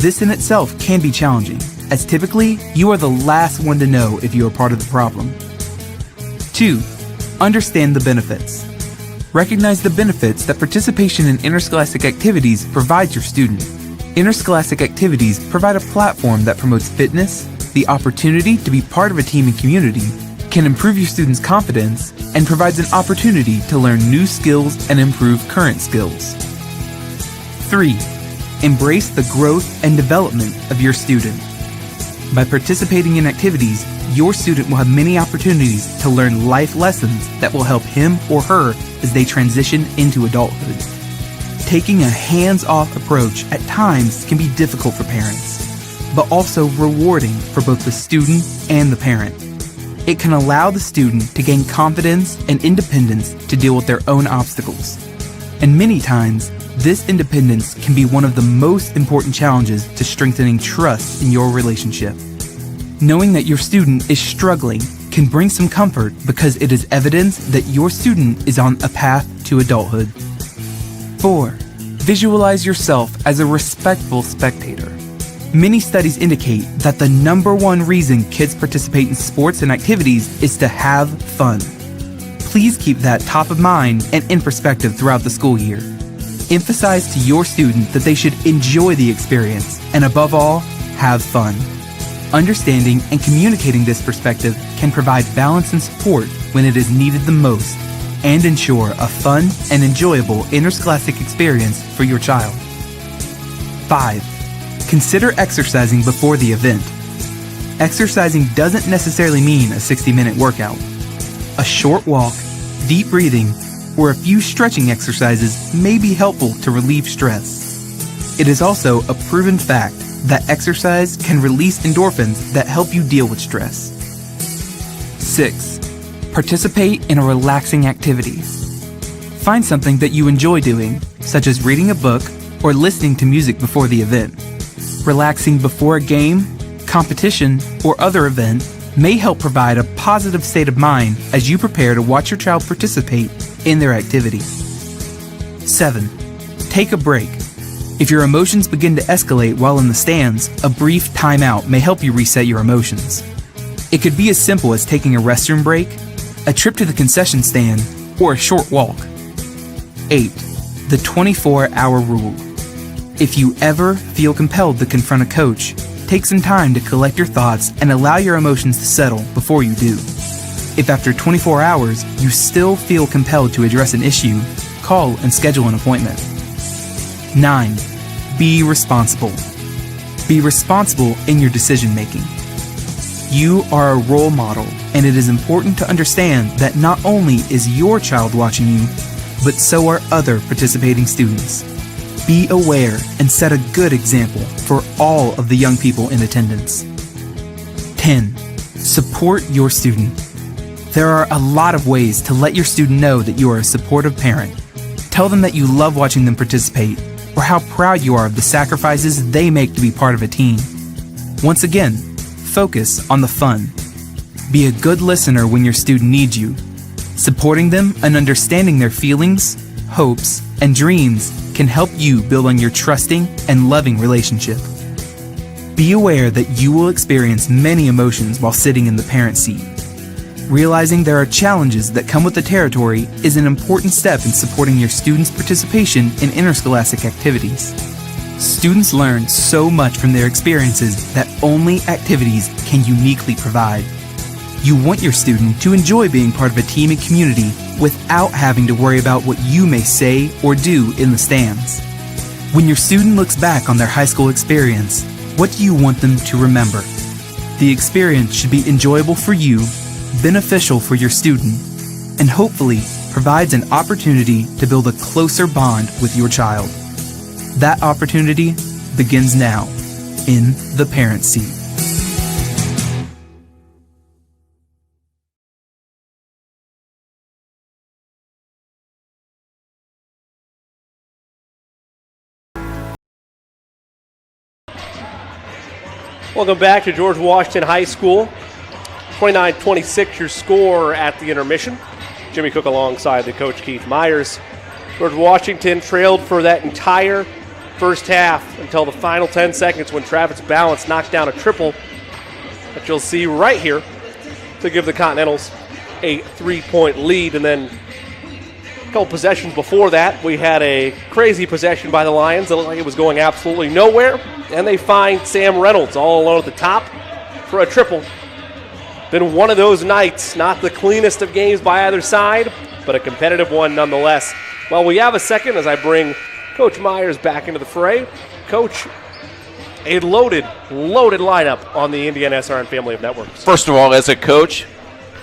This in itself can be challenging, as typically you are the last one to know if you are part of the problem. 2. Understand the benefits. Recognize the benefits that participation in interscholastic activities provides your student. Interscholastic activities provide a platform that promotes fitness, the opportunity to be part of a team and community, can improve your students' confidence, and provides an opportunity to learn new skills and improve current skills. 3. Embrace the growth and development of your student. By participating in activities, your student will have many opportunities to learn life lessons that will help him or her as they transition into adulthood. Taking a hands-off approach at times can be difficult for parents, but also rewarding for both the student and the parent. It can allow the student to gain confidence and independence to deal with their own obstacles. And many times, this independence can be one of the most important challenges to strengthening trust in your relationship. Knowing that your student is struggling can bring some comfort because it is evidence that your student is on a path to adulthood. 4. Visualize yourself as a respectful spectator. Many studies indicate that the number one reason kids participate in sports and activities is to have fun. Please keep that top of mind and in perspective throughout the school year. Emphasize to your student that they should enjoy the experience and, above all, have fun. Understanding and communicating this perspective can provide balance and support when it is needed the most and ensure a fun and enjoyable interscholastic experience for your child. 5. Consider exercising before the event. Exercising doesn't necessarily mean a 60-minute workout. A short walk, deep breathing, or a few stretching exercises may be helpful to relieve stress. It is also a proven fact that exercise can release endorphins that help you deal with stress. 6. Participate in a relaxing activity. Find something that you enjoy doing, such as reading a book or listening to music before the event. Relaxing before a game, competition, or other event may help provide a positive state of mind as you prepare to watch your child participate in their activity. 7. Take a break. If your emotions begin to escalate while in the stands, a brief timeout may help you reset your emotions. It could be as simple as taking a restroom break, a trip to the concession stand, or a short walk. 8. The 24-hour rule. If you ever feel compelled to confront a coach, take some time to collect your thoughts and allow your emotions to settle before you do. If after 24 hours you still feel compelled to address an issue, call and schedule an appointment. 9. Be responsible. Be responsible in your decision making. You are a role model, and it is important to understand that not only is your child watching you, but so are other participating students. Be aware and set a good example for all of the young people in attendance. 10. Support your student. There are a lot of ways to let your student know that you are a supportive parent. Tell them that you love watching them participate, or how proud you are of the sacrifices they make to be part of a team. Once again, focus on the fun. Be a good listener when your student needs you. Supporting them and understanding their feelings, hopes, and dreams can help you build on your trusting and loving relationship. Be aware that you will experience many emotions while sitting in the parent seat. Realizing there are challenges that come with the territory is an important step in supporting your students' participation in interscholastic activities. Students learn so much from their experiences that only activities can uniquely provide. You want your student to enjoy being part of a team and community without having to worry about what you may say or do in the stands. When your student looks back on their high school experience, what do you want them to remember? The experience should be enjoyable for you, beneficial for your student, and hopefully provides an opportunity to build a closer bond with your child. That opportunity begins now in the parent seat. Welcome back to George Washington High School. 29-26 your score at the intermission. Jimmy Cook alongside the coach Keith Myers. George Washington trailed for that entire first half until the final 10 seconds when Travis Balance knocked down a triple that you'll see right here to give the Continentals a 3-point lead. And then a couple possessions before that, we had a crazy possession by the Lions that looked like it was going absolutely nowhere. And they find Sam Reynolds all alone at the top for a triple. Been one of those nights, not the cleanest of games by either side, but a competitive one nonetheless. Well, we have a second as I bring Coach Myers back into the fray. Coach, a loaded lineup on the Indiana SRN family of networks. First of all, as a coach,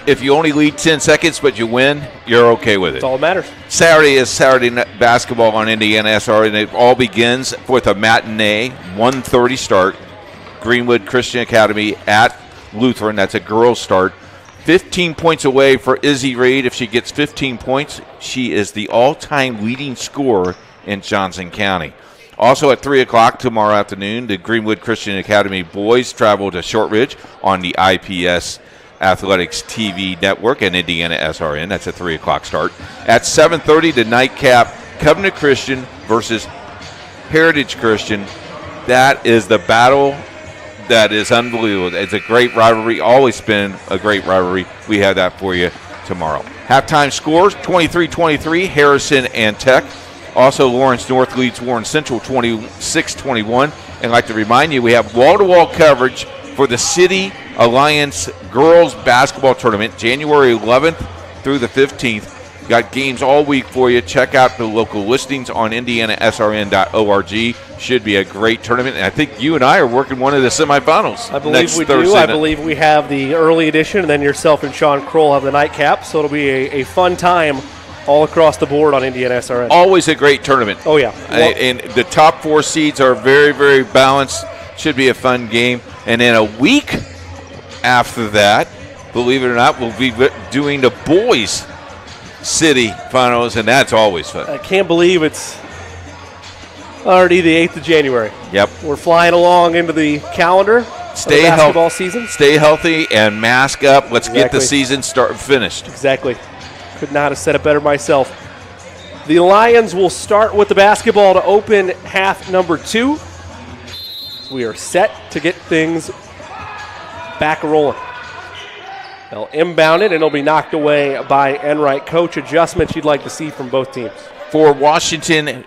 if you only lead 10 seconds but you win, you're okay with it. That's all that matters. Saturday is Saturday night basketball on Indiana SRN, and it all begins with a matinee, 1:30 start. Greenwood Christian Academy at Lutheran. That's a girls' start. 15 points away for Izzy Reed. If she gets 15 points, she is the all-time leading scorer in Johnson County. Also at 3 o'clock tomorrow afternoon, the Greenwood Christian Academy boys travel to Shortridge on the IPS Athletics TV network and Indiana SRN. That's a 3 o'clock start. At 7:30, the nightcap, Covenant Christian versus Heritage Christian. That is the battle that is unbelievable. It's a great rivalry, always been a great rivalry. We have that for you tomorrow. Halftime scores, 23-23, Harrison and Tech. Also, Lawrence North leads Warren Central 26-21. And I'd like to remind you, we have wall-to-wall coverage for the City Alliance Girls Basketball Tournament, January 11th through the 15th. Got games all week for you. Check out the local listings on indianasrn.org. Should be a great tournament. And I think you and I are working one of the semifinals. I believe we do. I believe we have the early edition, and then yourself and Sean Kroll have the nightcap. So it'll be a fun time all across the board on Indiana SRN. Always a great tournament. Oh, yeah. And the top 4 seeds are very, very balanced. Should be a fun game. And then a week after that, believe it or not, we'll be doing the boys' City finals, and that's always fun. I can't believe it's already the 8th of January. Yep. We're flying along into the calendar. Stay basketball season. Stay healthy and mask up. Let's get the season finished. Exactly. Could not have said it better myself. The Lions will start with the basketball to open half number 2. We are set to get things back rolling. They'll inbound it, and it'll be knocked away by Enright. Coach, adjustments you'd like to see from both teams? For Washington,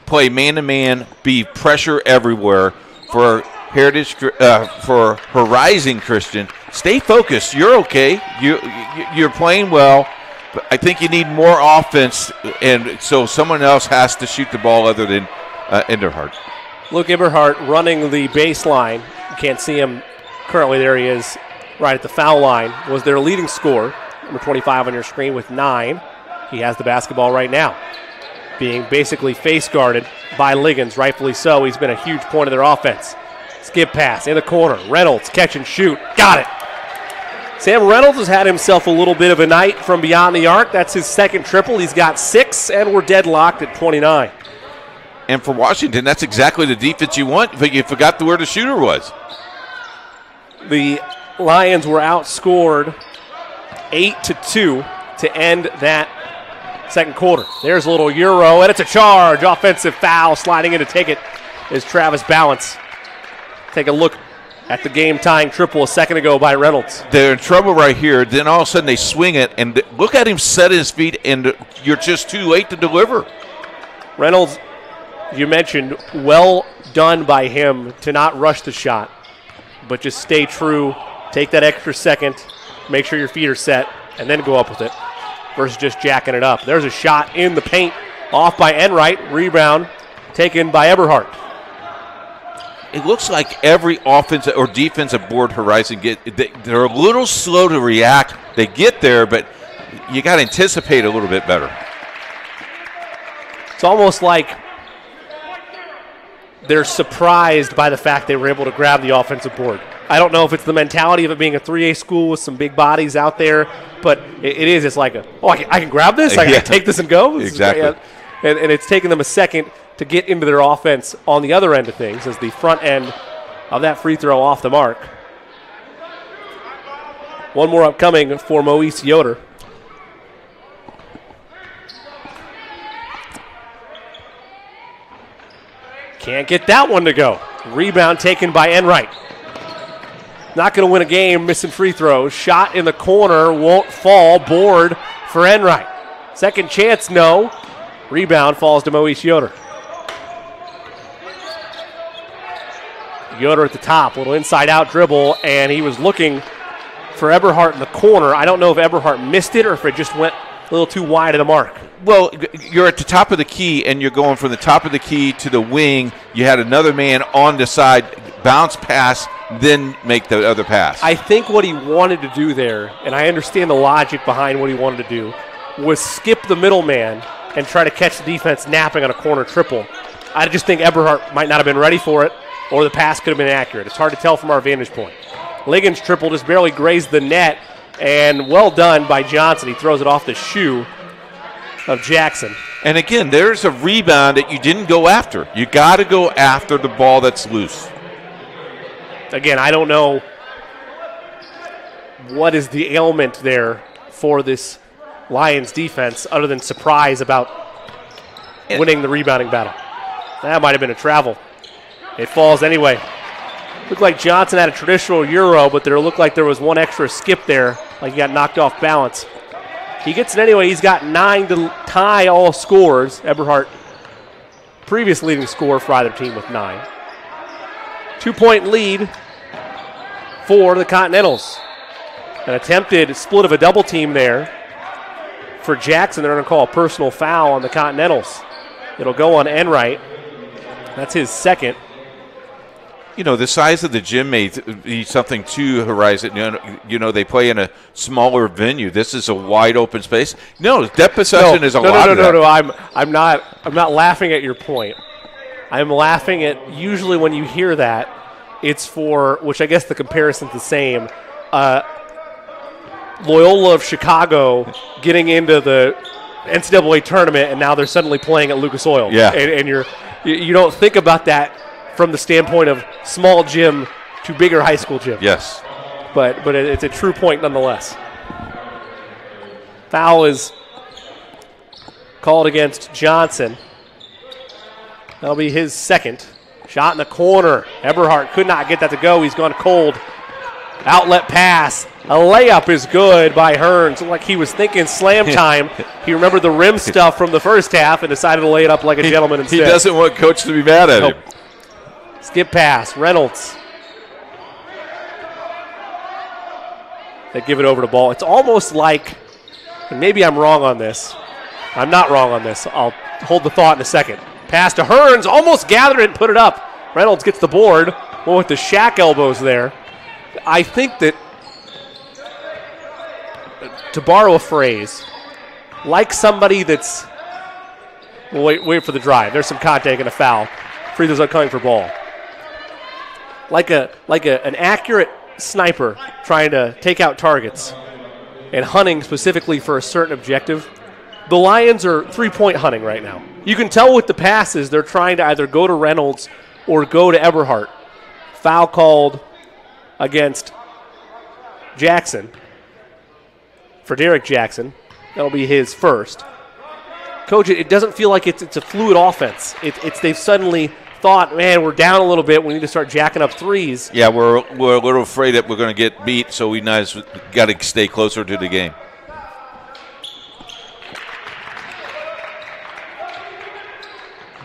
play man-to-man, be pressure everywhere. For for Horizon Christian, stay focused. You're okay. You're playing well. But I think you need more offense, and so someone else has to shoot the ball other than Enderhart. Luke Eberhardt running the baseline. You can't see him currently. There he is right at the foul line. Was their leading scorer, number 25 on your screen with 9. He has the basketball right now, being basically face guarded by Liggins, rightfully so. He's been a huge point of their offense. Skip pass in the corner. Reynolds, catch and shoot. Got it. Sam Reynolds has had himself a little bit of a night from beyond the arc. That's his second triple. He's got 6, and we're deadlocked at 29. And for Washington, that's exactly the defense you want, but you forgot where the shooter was. The Lions were outscored 8-2 to end that second quarter. There's a little Euro, and it's a charge. Offensive foul. Sliding in to take it is Travis Balance. Take a look at the game-tying triple a second ago by Reynolds. They're in trouble right here. Then all of a sudden they swing it, and look at him set his feet, and you're just too late to deliver. Reynolds, you mentioned, well done by him to not rush the shot, but just stay true, take that extra second, make sure your feet are set, and then go up with it versus just jacking it up. There's a shot in the paint, off by Enright, rebound taken by Eberhardt. It looks like every offensive or defensive board Horizon they're a little slow to react. They get there, but you got to anticipate a little bit better. It's almost like they're surprised by the fact they were able to grab the offensive board. I don't know if it's the mentality of it being a 3A school with some big bodies out there, but it is. It's like, I can grab this? I can take this and go? Exactly. And it's taken them a second to get into their offense on the other end of things as the front end of that free throw off the mark. One more upcoming for Moise Yoder. Can't get that one to go. Rebound taken by Enright. Not going to win a game, missing free throws. Shot in the corner, won't fall. Board for Enright. Second chance, no. Rebound falls to Moise Yoder. Yoder at the top, little inside-out dribble, and he was looking for Eberhardt in the corner. I don't know if Eberhardt missed it or if it just went a little too wide of the mark. Well, you're at the top of the key, and you're going from the top of the key to the wing. You had another man on the side bounce pass, then make the other pass. I think what he wanted to do there, and I understand the logic behind what he wanted to do, was skip the middleman and try to catch the defense napping on a corner triple. I just think Eberhardt might not have been ready for it, or the pass could have been accurate. It's hard to tell from our vantage point. Liggins' triple just barely grazed the net, and well done by Johnson. He throws it off the shoe of Jackson. And again, there's a rebound that you didn't go after. You got to go after the ball that's loose. Again, I don't know what is the ailment there for this Lions defense other than surprise about winning the rebounding battle. That might have been a travel. It falls anyway. Looked like Johnson had a traditional Euro, but there looked like there was one extra skip there, like he got knocked off balance. He gets it anyway. He's got 9 to tie all scores. Eberhardt, previous leading scorer for either team with 9. 2-point lead for the Continentals. An attempted split of a double team there for Jackson. They're going to call a personal foul on the Continentals. It'll go on Enright. That's his second. You know, the size of the gym may be something to Horizon. You know, they play in a smaller venue. This is a wide open space. No, depth possession is a lot of that. No. I'm not laughing at your point. I'm laughing at usually when you hear that, it's for, which I guess the comparison's the same, Loyola of Chicago getting into the NCAA tournament, and now they're suddenly playing at Lucas Oil. Yeah. And you don't think about that from the standpoint of small gym to bigger high school gym. Yes. But it's a true point nonetheless. Foul is called against Johnson. That'll be his second. Shot in the corner. Eberhardt could not get that to go. He's gone cold. Outlet pass. A layup is good by Hearns. Like he was thinking slam time. He remembered the rim stuff from the first half and decided to lay it up like a gentleman instead. He doesn't want coach to be mad at him. Skip pass. Reynolds. They give it over to Ball. It's almost like, and maybe I'm wrong on this. I'm not wrong on this. I'll hold the thought in a second. Pass to Hearns. Almost gathered it and put it up. Reynolds gets the board. Well, with the Shaq elbows there. I think that, to borrow a phrase, like somebody that's, well, wait for the drive. There's some contact and a foul. Free throws are coming for Ball. Like an accurate sniper trying to take out targets and hunting specifically for a certain objective. The Lions are 3-point hunting right now. You can tell with the passes they're trying to either go to Reynolds or go to Eberhardt. Foul called against Jackson for Derek Jackson. That'll be his first. Coach, it doesn't feel like it's a fluid offense. They've suddenly thought, man, we're down a little bit. We need to start jacking up threes. Yeah, we're a little afraid that we're going to get beat, so we got to stay closer to the game.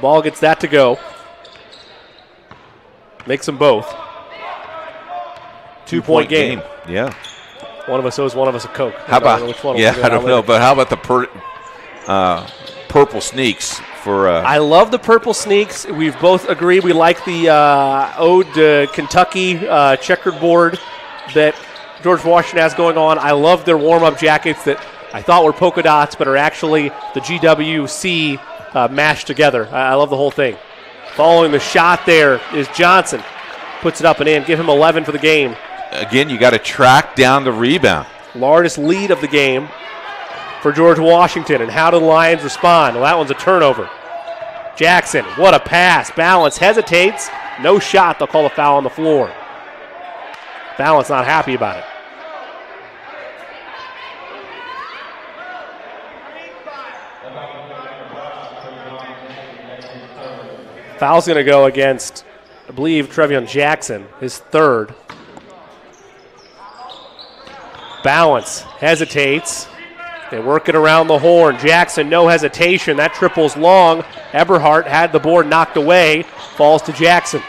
Ball gets that to go. Makes them both. 2-point game. Yeah. One of us owes one of us a Coke. How about? Which one I don't know, but how about the purple sneaks for? I love the purple sneaks. We've both agreed we like the Ode to Kentucky checkered board that George Washington has going on. I love their warm-up jackets that I thought were polka dots, but are actually the GWC mashed together. I love the whole thing. Following the shot there is Johnson. Puts it up and in. Give him 11 for the game. Again, you got to track down the rebound. Largest lead of the game for George Washington. And how do the Lions respond? Well, that one's a turnover. Jackson, what a pass. Balance hesitates. No shot. They'll call a foul on the floor. Balance not happy about it. Foul's going to go against, I believe, Trevion Jackson, his third. Balance, hesitates. They work it around the horn. Jackson, no hesitation. That triple's long. Eberhardt had the board knocked away. Falls to Jackson.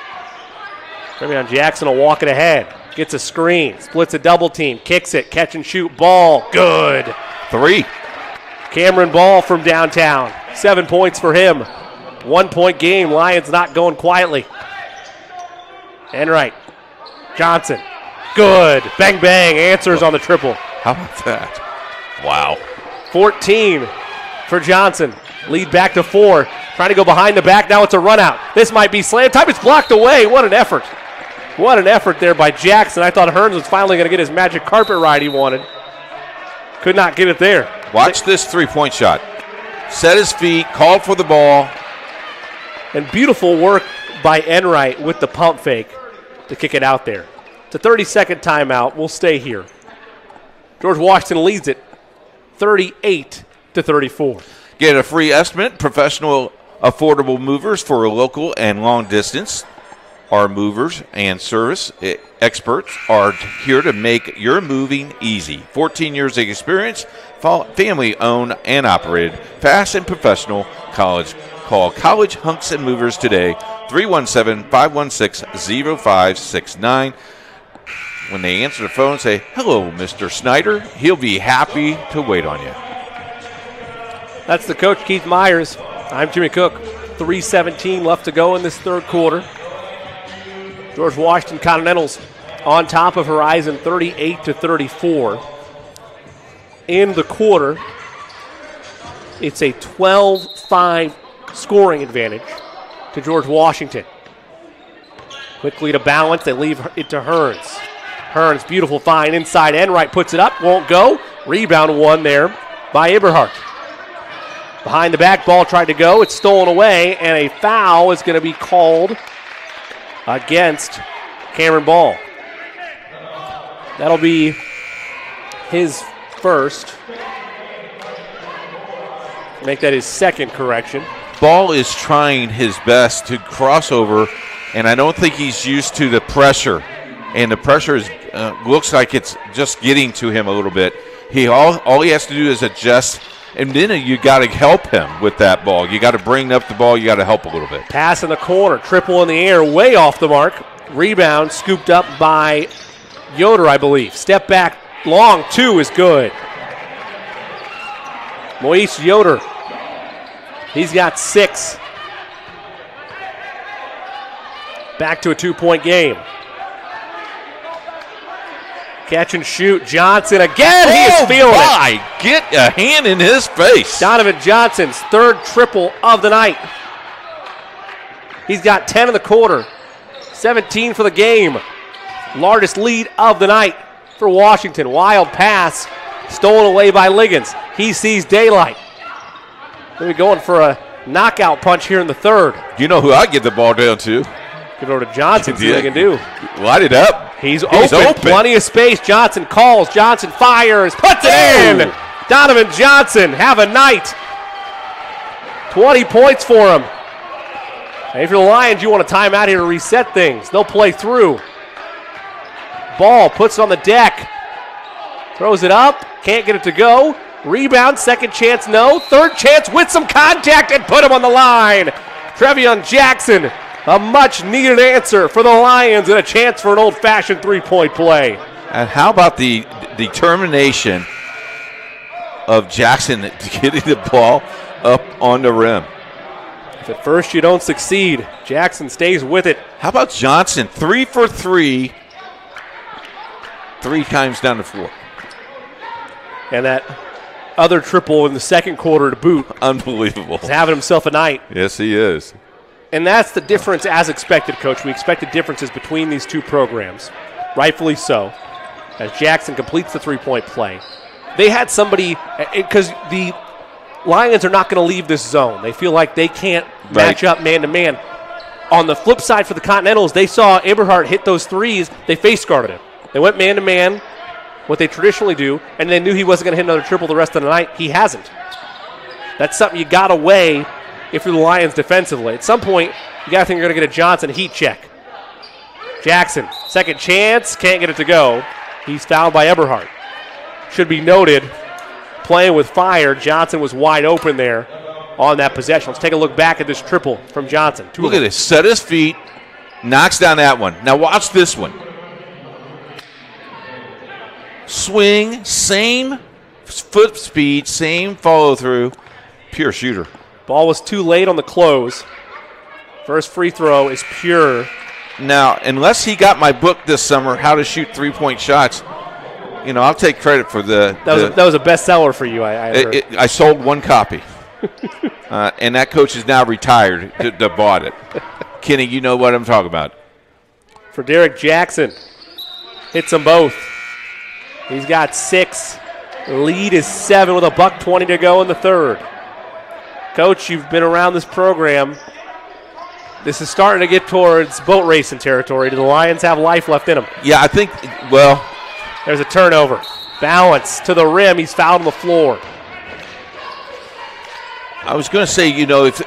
Trevion Jackson will walk it ahead. Gets a screen. Splits a double team. Kicks it. Catch and shoot. Ball. Good. 3. Cameron Ball from downtown. 7 points for him. 1-point game. Lions not going quietly. Enright. Johnson. Good. Bang, bang. Answers on the triple. How about that? Wow. 14 for Johnson. Lead back to 4. Trying to go behind the back. Now it's a run out. This might be slam time. It's blocked away. What an effort. What an effort there by Jackson. I thought Hearns was finally going to get his magic carpet ride he wanted. Could not get it there. Watch this three-point shot. Set his feet, called for the ball. And beautiful work by Enright with the pump fake to kick it out there. It's a 30-second timeout. We'll stay here. George Washington leads it 38-34. Get a free estimate. Professional affordable movers for local and long distance. Our movers and service experts are here to make your moving easy. 14 years of experience, family owned and operated, fast and professional. Call College Hunks and Movers today, 317-516-0569. When they answer the phone, say, "Hello, Mr. Snyder." He'll be happy to wait on you. That's the coach, Keith Myers. I'm Jimmy Cook. 3:17 left to go in this third quarter. George Washington Continentals on top of Horizon 38-34. In the quarter, it's a 12-5 scoring advantage to George Washington. Quickly to balance, they leave it to Hearns. Hearns, beautiful find inside. Enright puts it up, won't go. Rebound won there by Eberhardt. Behind the back, ball tried to go. It's stolen away, and a foul is going to be called against Cameron Ball. That'll be his first. Make that his second correction. Ball is trying his best to cross over, and I don't think he's used to the pressure. And the pressure is, looks like it's just getting to him a little bit. All he has to do is adjust, and then you got to help him with that ball. You got to bring up the ball. You got to help a little bit. Pass in the corner, triple in the air, way off the mark. Rebound scooped up by Yoder, I believe. Step back, long two is good. Moise Yoder, he's got 6. Back to a 2-point game. Catch and shoot. Johnson again. He is feeling it. Get a hand in his face. Donovan Johnson's third triple of the night. He's got 10 in the quarter. 17 for the game. Largest lead of the night for Washington. Wild pass. Stolen away by Liggins. He sees daylight. Maybe going for a knockout punch here in the third. You know who I get the ball down to? Give it over to Johnson. See what he can do. Light it up. He's open. Plenty of space. Johnson calls. Johnson fires. Puts it in. Donovan Johnson, have a night. 20 points for him. And if you're the Lions, you want a timeout here to reset things. They'll play through. Ball, puts it on the deck. Throws it up. Can't get it to go. Rebound, second chance, no. Third chance with some contact and put him on the line. Trevion Jackson, a much-needed answer for the Lions and a chance for an old-fashioned three-point play. And how about the determination of Jackson getting the ball up on the rim? If at first you don't succeed, Jackson stays with it. How about Johnson? 3 for 3. 3 times down to 4. And that other triple in the second quarter to boot. Unbelievable. He's having himself a night. Yes, he is. And that's the difference as expected, Coach. We expected differences between these two programs. Rightfully so. As Jackson completes the three-point play. They had somebody, because the Lions are not going to leave this zone. They feel like they can't match up man-to-man. On the flip side for the Continentals, they saw Eberhardt hit those threes. They face-guarded him. They went man-to-man, what they traditionally do, and they knew he wasn't going to hit another triple the rest of the night. He hasn't. That's something you got to weigh if you're the Lions defensively. At some point, you got to think you're going to get a Johnson heat check. Jackson, second chance, can't get it to go. He's fouled by Eberhardt. Should be noted, playing with fire, Johnson was wide open there on that possession. Let's take a look back at this triple from Johnson. Look at this. Set his feet, knocks down that one. Now watch this one. Swing, same foot speed, same follow through. Pure shooter. Ball was too late on the close. First free throw is pure. Now, unless he got my book this summer, How to Shoot 3-Point Shots, I'll take credit for that was a bestseller for you. I sold one copy, and that coach is now retired that bought it. Kenny, you know what I'm talking about. For Derek Jackson, hits them both. He's got 6. Lead is 7 with $1:20 to go in the third. Coach, you've been around this program. This is starting to get towards boat racing territory. Do the Lions have life left in them? Yeah, I think, there's a turnover. Bounce to the rim. He's fouled on the floor. I was going to say, if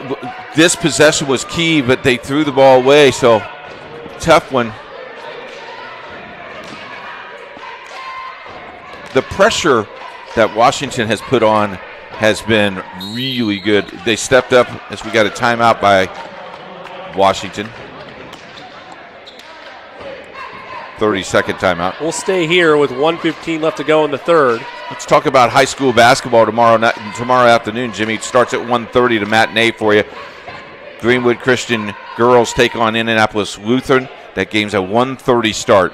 this possession was key, but they threw the ball away, so tough one. The pressure that Washington has put on has been really good. They stepped up as we got a timeout by Washington. 30-second timeout. We'll stay here with 1:15 left to go in the third. Let's talk about high school basketball tomorrow afternoon, Jimmy. It starts at 1:30, the matinee for you. Greenwood Christian girls take on Indianapolis Lutheran. That game's a 1:30 start.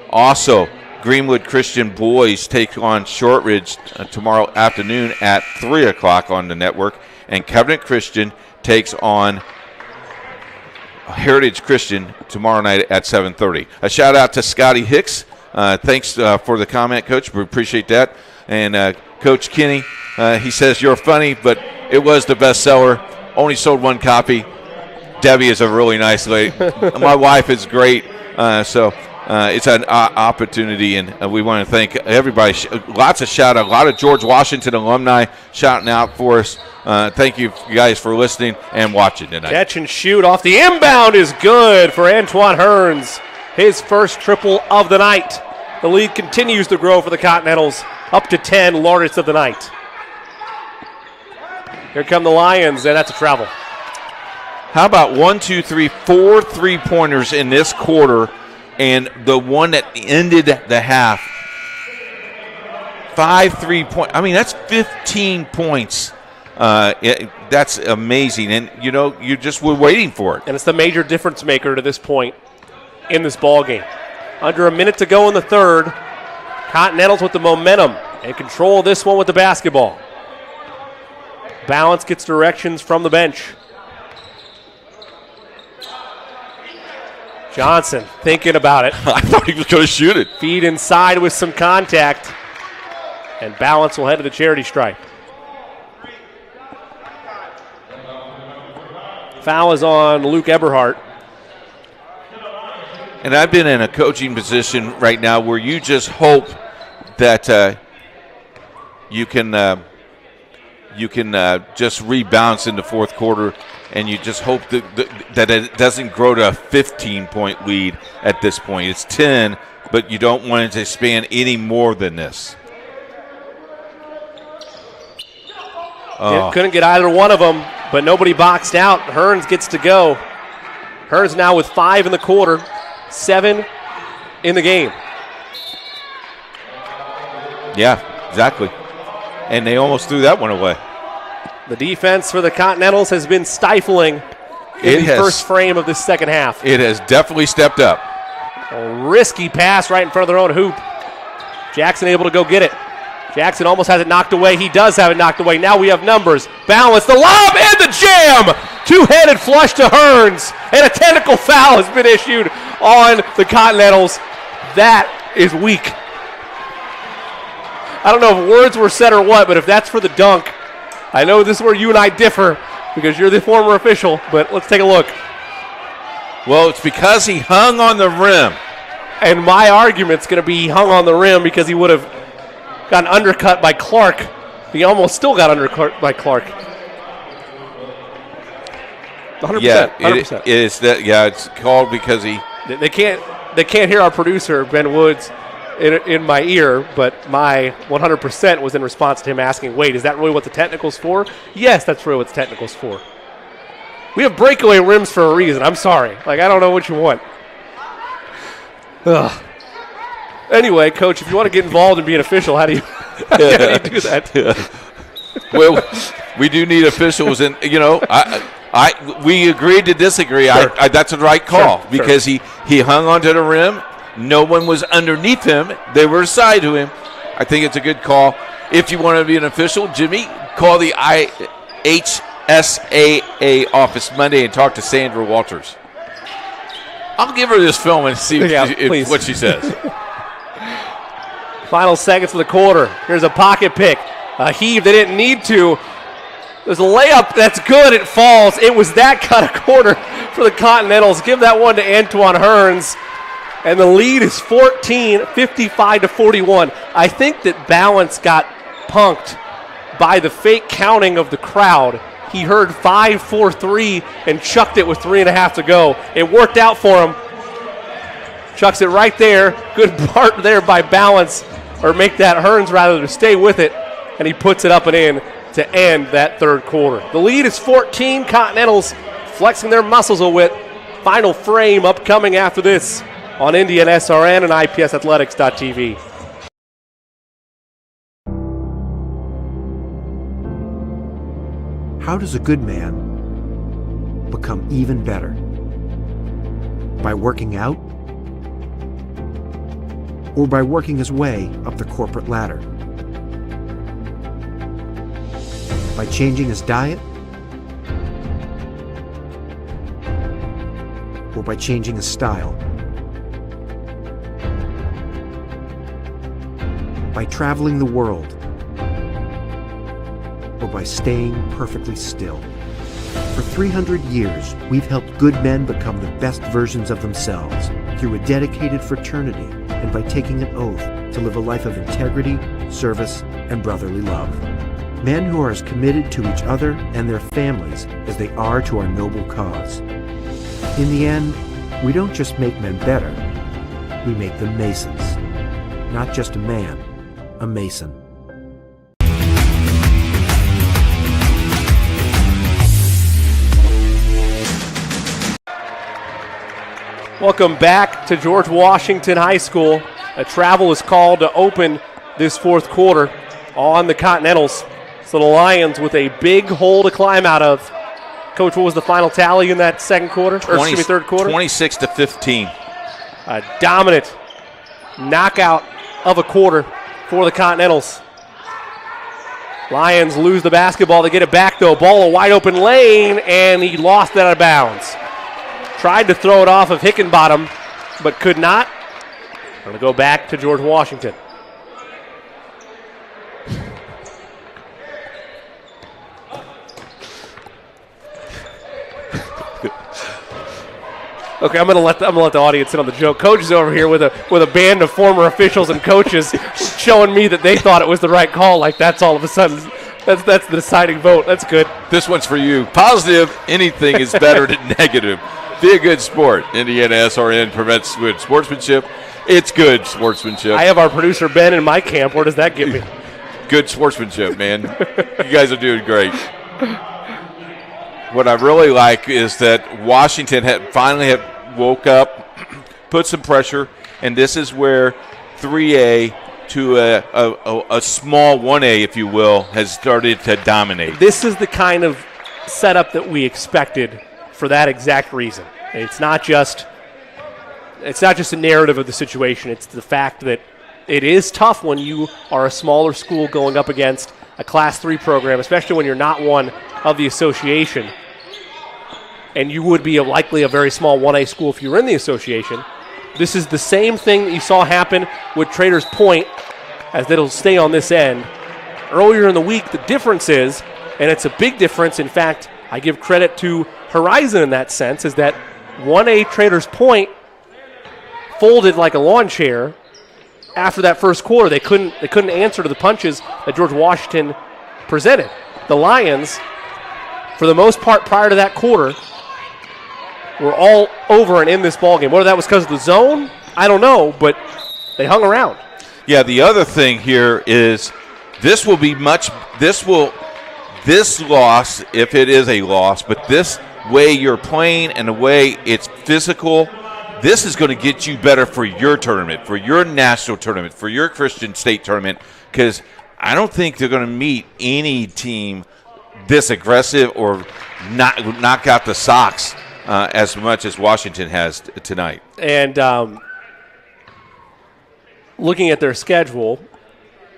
Also, Greenwood Christian boys take on Shortridge tomorrow afternoon at 3 o'clock on the network. And Covenant Christian takes on Heritage Christian tomorrow night at 7:30. A shout out to Scotty Hicks. Thanks for the comment, Coach. We appreciate that. And Coach Kenny, he says you're funny, but it was the bestseller. Only sold one copy. Debbie is a really nice lady. My wife is great. So it's an opportunity, and we want to thank everybody. Lots of shout out. A lot of George Washington alumni shouting out for us. Thank you guys for listening and watching tonight. Catch and shoot off the inbound is good for Antoine Hearns. His first triple of the night. The lead continues to grow for the Continentals, up to 10, largest of the night. Here come the Lions, and that's a travel. How about 4 3-pointers in this quarter, and the one that ended the half? 5 3-point. I mean, that's 15 points. That's amazing, and you just were waiting for it. And it's the major difference maker to this point in this ball game. Under a minute to go in the third. Continentals with the momentum and control this one with the basketball. Balance gets directions from the bench. Johnson thinking about it. I thought he was going to shoot it. Feed inside with some contact. And Balance will head to the charity stripe. Foul is on Luke Eberhardt. And I've been in a coaching position right now where you just hope that you can just rebound in the fourth quarter, and you just hope that it doesn't grow to a 15-point lead at this point. It's 10, but you don't want it to span any more than this. Couldn't get either one of them, but nobody boxed out. Hearns gets to go. Hearns now with 5 in the quarter, 7 in the game. Yeah, exactly. And they almost threw that one away. The defense for the Continentals has been stifling in the first frame of this second half. It has definitely stepped up. A risky pass right in front of their own hoop. Jackson able to go get it. Jackson almost has it knocked away. He does have it knocked away. Now we have numbers. Balance, the lob, and the jam! Two-handed flush to Hearns, and a technical foul has been issued on the Continentals. That is weak. I don't know if words were said or what, but if that's for the dunk, I know this is where you and I differ because you're the former official, but let's take a look. Well, it's because he hung on the rim. And my argument's going to be he hung on the rim because he would have gotten undercut by Clark. He almost still got undercut by Clark. 100%. Yeah, 100%. It is that. Yeah, it's called because he. They can't hear our producer Ben Woods in my ear, but my 100% was in response to him asking, "Wait, is that really what the technical's for?" Yes, that's really what the technical's for. We have breakaway rims for a reason. I'm sorry. I don't know what you want. Ugh. Anyway, Coach, if you want to get involved and be an official, how do you do that? Well, we do need officials, and We agreed to disagree. Sure. That's a right call because he hung onto the rim. No one was underneath him. They were side to him. I think it's a good call. If you want to be an official, Jimmy, call the IHSAA office Monday and talk to Sandra Walters. I'll give her this film and see what she says. Final seconds of the quarter. Here's a pocket pick. A heave they didn't need to. There's a layup that's good. It falls. It was that kind of quarter for the Continentals. Give that one to Antoine Hearns. And the lead is 14, 55-41. I think that Balance got punked by the fake counting of the crowd. He heard 5-4-3 and chucked it with 3.5 to go. It worked out for him. Chucks it right there. Good part there by Balance, or make that Hearns rather, to stay with it. And he puts it up and in to end that third quarter. The lead is 14. Continentals flexing their muscles a bit. Final frame upcoming after this on Indiana SRN and IPSathletics.tv. How does a good man become even better? By working out? Or by working his way up the corporate ladder? By changing his diet? Or by changing his style? By traveling the world? Or by staying perfectly still? For 300 years, we've helped good men become the best versions of themselves through a dedicated fraternity and by taking an oath to live a life of integrity, service, and brotherly love. Men who are as committed to each other and their families as they are to our noble cause. In the end, we don't just make men better, we make them Masons. Not just a man, a Mason. Welcome back to George Washington High School. A travel is called to open this fourth quarter on the Continentals. So the Lions with a big hole to climb out of. Coach, what was the final tally in that second quarter? Third quarter? 26-15. A dominant knockout of a quarter for the Continentals. Lions lose the basketball. They get it back, though. Ball a wide open lane, and he lost it out of bounds. Tried to throw it off of Hickenbottom, but could not. Going to go back to George Washington. Okay, I'm gonna let the audience in on the joke. Coach is over here with a band of former officials and coaches showing me that they thought it was the right call. Like that's all of a sudden that's the deciding vote. That's good. This one's for you. Positive, anything is better than negative. Be a good sport. Indiana SRN prevents good sportsmanship. It's good sportsmanship. I have our producer Ben in my camp. Where does that get me? Good sportsmanship, man. You guys are doing great. What I really like is that Washington finally woke up, put some pressure, and this is where 3A to a small 1A, if you will, has started to dominate. This is the kind of setup that we expected for that exact reason. It's not just a narrative of the situation. It's the fact that it is tough when you are a smaller school going up against a Class 3 program, especially when you're not one of the association. And you would be likely a very small 1A school if you were in the association. This is the same thing that you saw happen with Traders Point, as it'll stay on this end. Earlier in the week, the difference is, and it's a big difference, in fact, I give credit to Horizon in that sense, is that 1A Traders Point folded like a lawn chair after that first quarter. They couldn't answer to the punches that George Washington presented. The Lions, for the most part prior to that quarter, were all over and in this ballgame. Whether that was because of the zone, I don't know, but they hung around. Yeah, the other thing here is this loss, if it is a loss, but this way you're playing and the way it's physical, this is going to get you better for your tournament, for your national tournament, for your Christian State tournament, because I don't think they're going to meet any team this aggressive or not knock out the socks as much as Washington has tonight. And looking at their schedule,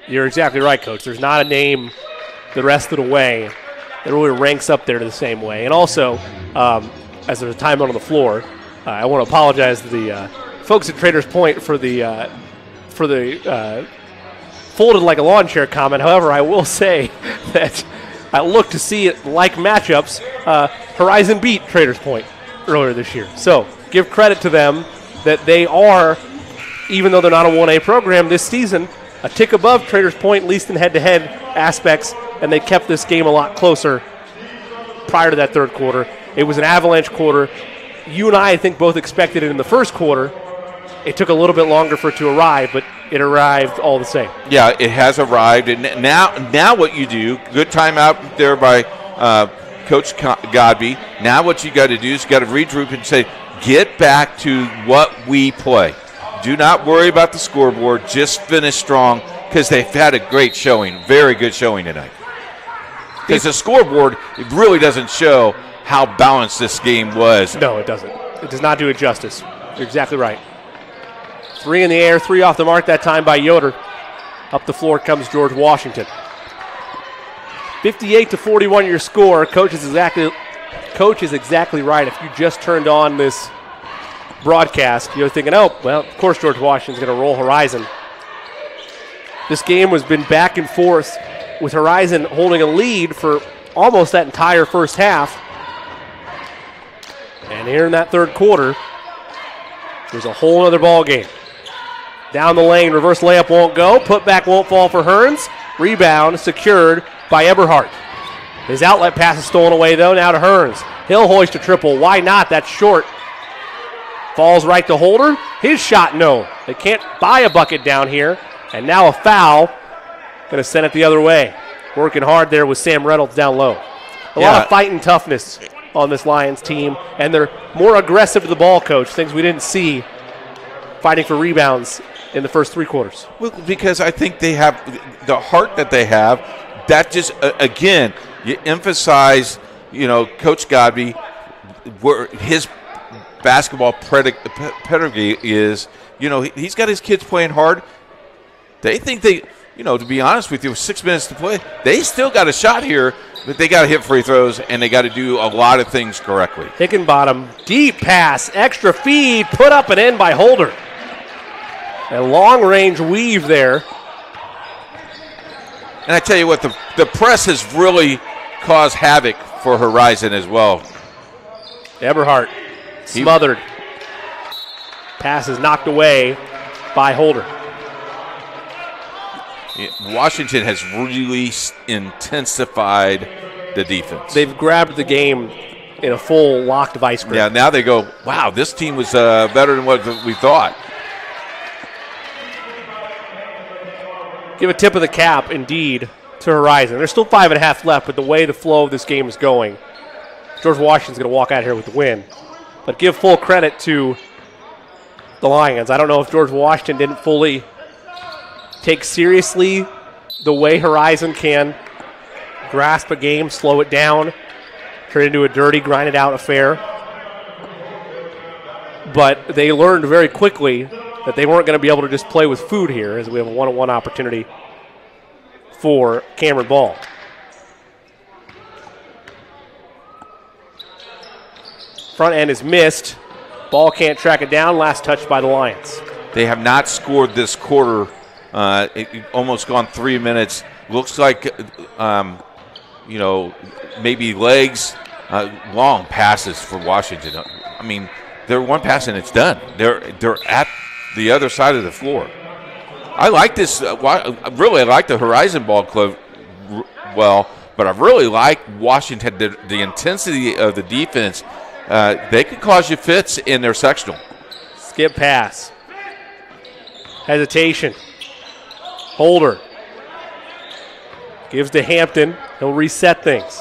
you're exactly right, Coach. There's not a name the rest of the way that really ranks up there to the same way. And also, as there's a timeout on the floor, I want to apologize to the folks at Traders Point for the folded like a lawn chair comment. However, I will say that I look to see it like matchups. Horizon beat Traders Point earlier this year. So give credit to them that they are, even though they're not a 1A program this season, a tick above Traders Point, at least in head-to-head aspects, and they kept this game a lot closer prior to that third quarter. It was an avalanche quarter. You and I think, both expected it in the first quarter. It took a little bit longer for it to arrive, but it arrived all the same. Yeah, it has arrived. And now what you do, good timeout there by Coach Godby. Now what you got to do is you got to regroup and say, get back to what we play. Do not worry about the scoreboard. Just finish strong, because they've had a great showing, very good showing tonight. Because the scoreboard, it really doesn't show how balanced this game was. No, it doesn't. It does not do it justice. You're exactly right. 3 in the air, 3 off the mark that time by Yoder. Up the floor comes George Washington. 58-41 your score. Coach is exactly right. If you just turned on this broadcast, you're thinking, oh, well, of course George Washington's going to roll Horizon. This game has been back and forth with Horizon holding a lead for almost that entire first half. And here in that third quarter, there's a whole other ball game. Down the lane, reverse layup won't go. Putback won't fall for Hearns. Rebound secured by Eberhardt. His outlet pass is stolen away, though. Now to Hearns. He'll hoist a triple. Why not? That's short. Falls right to Holder. His shot, no. They can't buy a bucket down here. And now a foul. Going to send it the other way. Working hard there with Sam Reynolds down low. A lot of fight and toughness on this Lions team. And they're more aggressive to the ball, Coach. Things we didn't see fighting for rebounds in the first 3 quarters. Well, because I think they have the heart that they have. That just, again, you emphasize, Coach Godby, where his basketball pedigree is, he's got his kids playing hard. They think to be honest with you, with 6 minutes to play, they still got a shot here, but they got to hit free throws, and they got to do a lot of things correctly. Hickenbottom, deep pass, extra feed, put up and in by Holder. A long-range weave there. And I tell you what, the press has really caused havoc for Horizon as well. Eberhardt smothered. Pass is knocked away by Holder. Washington has really intensified the defense. They've grabbed the game in a full locked vice grip. Yeah, now they go, wow, this team was better than what we thought. Give a tip of the cap, indeed, to Horizon. There's still 5.5 left, but the way the flow of this game is going, George Washington's going to walk out here with the win. But give full credit to the Lions. I don't know if George Washington didn't fully take seriously the way Horizon can grasp a game, slow it down, turn it into a dirty, grind-it-out affair. But they learned very quickly that they weren't going to be able to just play with food here, as we have a one-on-one opportunity for Cameron Ball. Front end is missed. Ball can't track it down. Last touch by the Lions. They have not scored this quarter. Almost gone 3 minutes. Looks like, maybe legs, long passes for Washington. I mean, they're one pass and it's done. They're at the other side of the floor. I like this. I like the Horizon ball club well, but I really like Washington, the intensity of the defense. They could cause you fits in their sectional. Skip pass. Hesitation. Holder. Gives to Hampton. He'll reset things.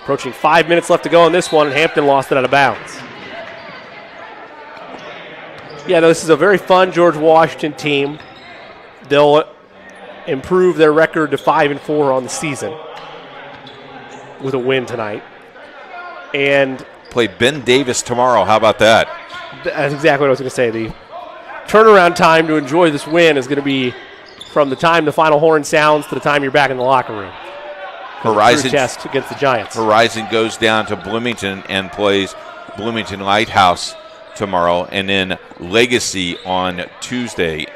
Approaching 5 minutes left to go on this one, and Hampton lost it out of bounds. Yeah, this is a very fun George Washington team. They'll improve their record to 5-4 on the season. with a win tonight. And play Ben Davis tomorrow. How about that? That's exactly what I was going to say. The turnaround time to enjoy this win is going to be from the time the final horn sounds to the time you're back in the locker room. Horizon test against the Giants. Horizon goes down to Bloomington and plays Bloomington Lighthouse tomorrow, and then Legacy on Tuesday.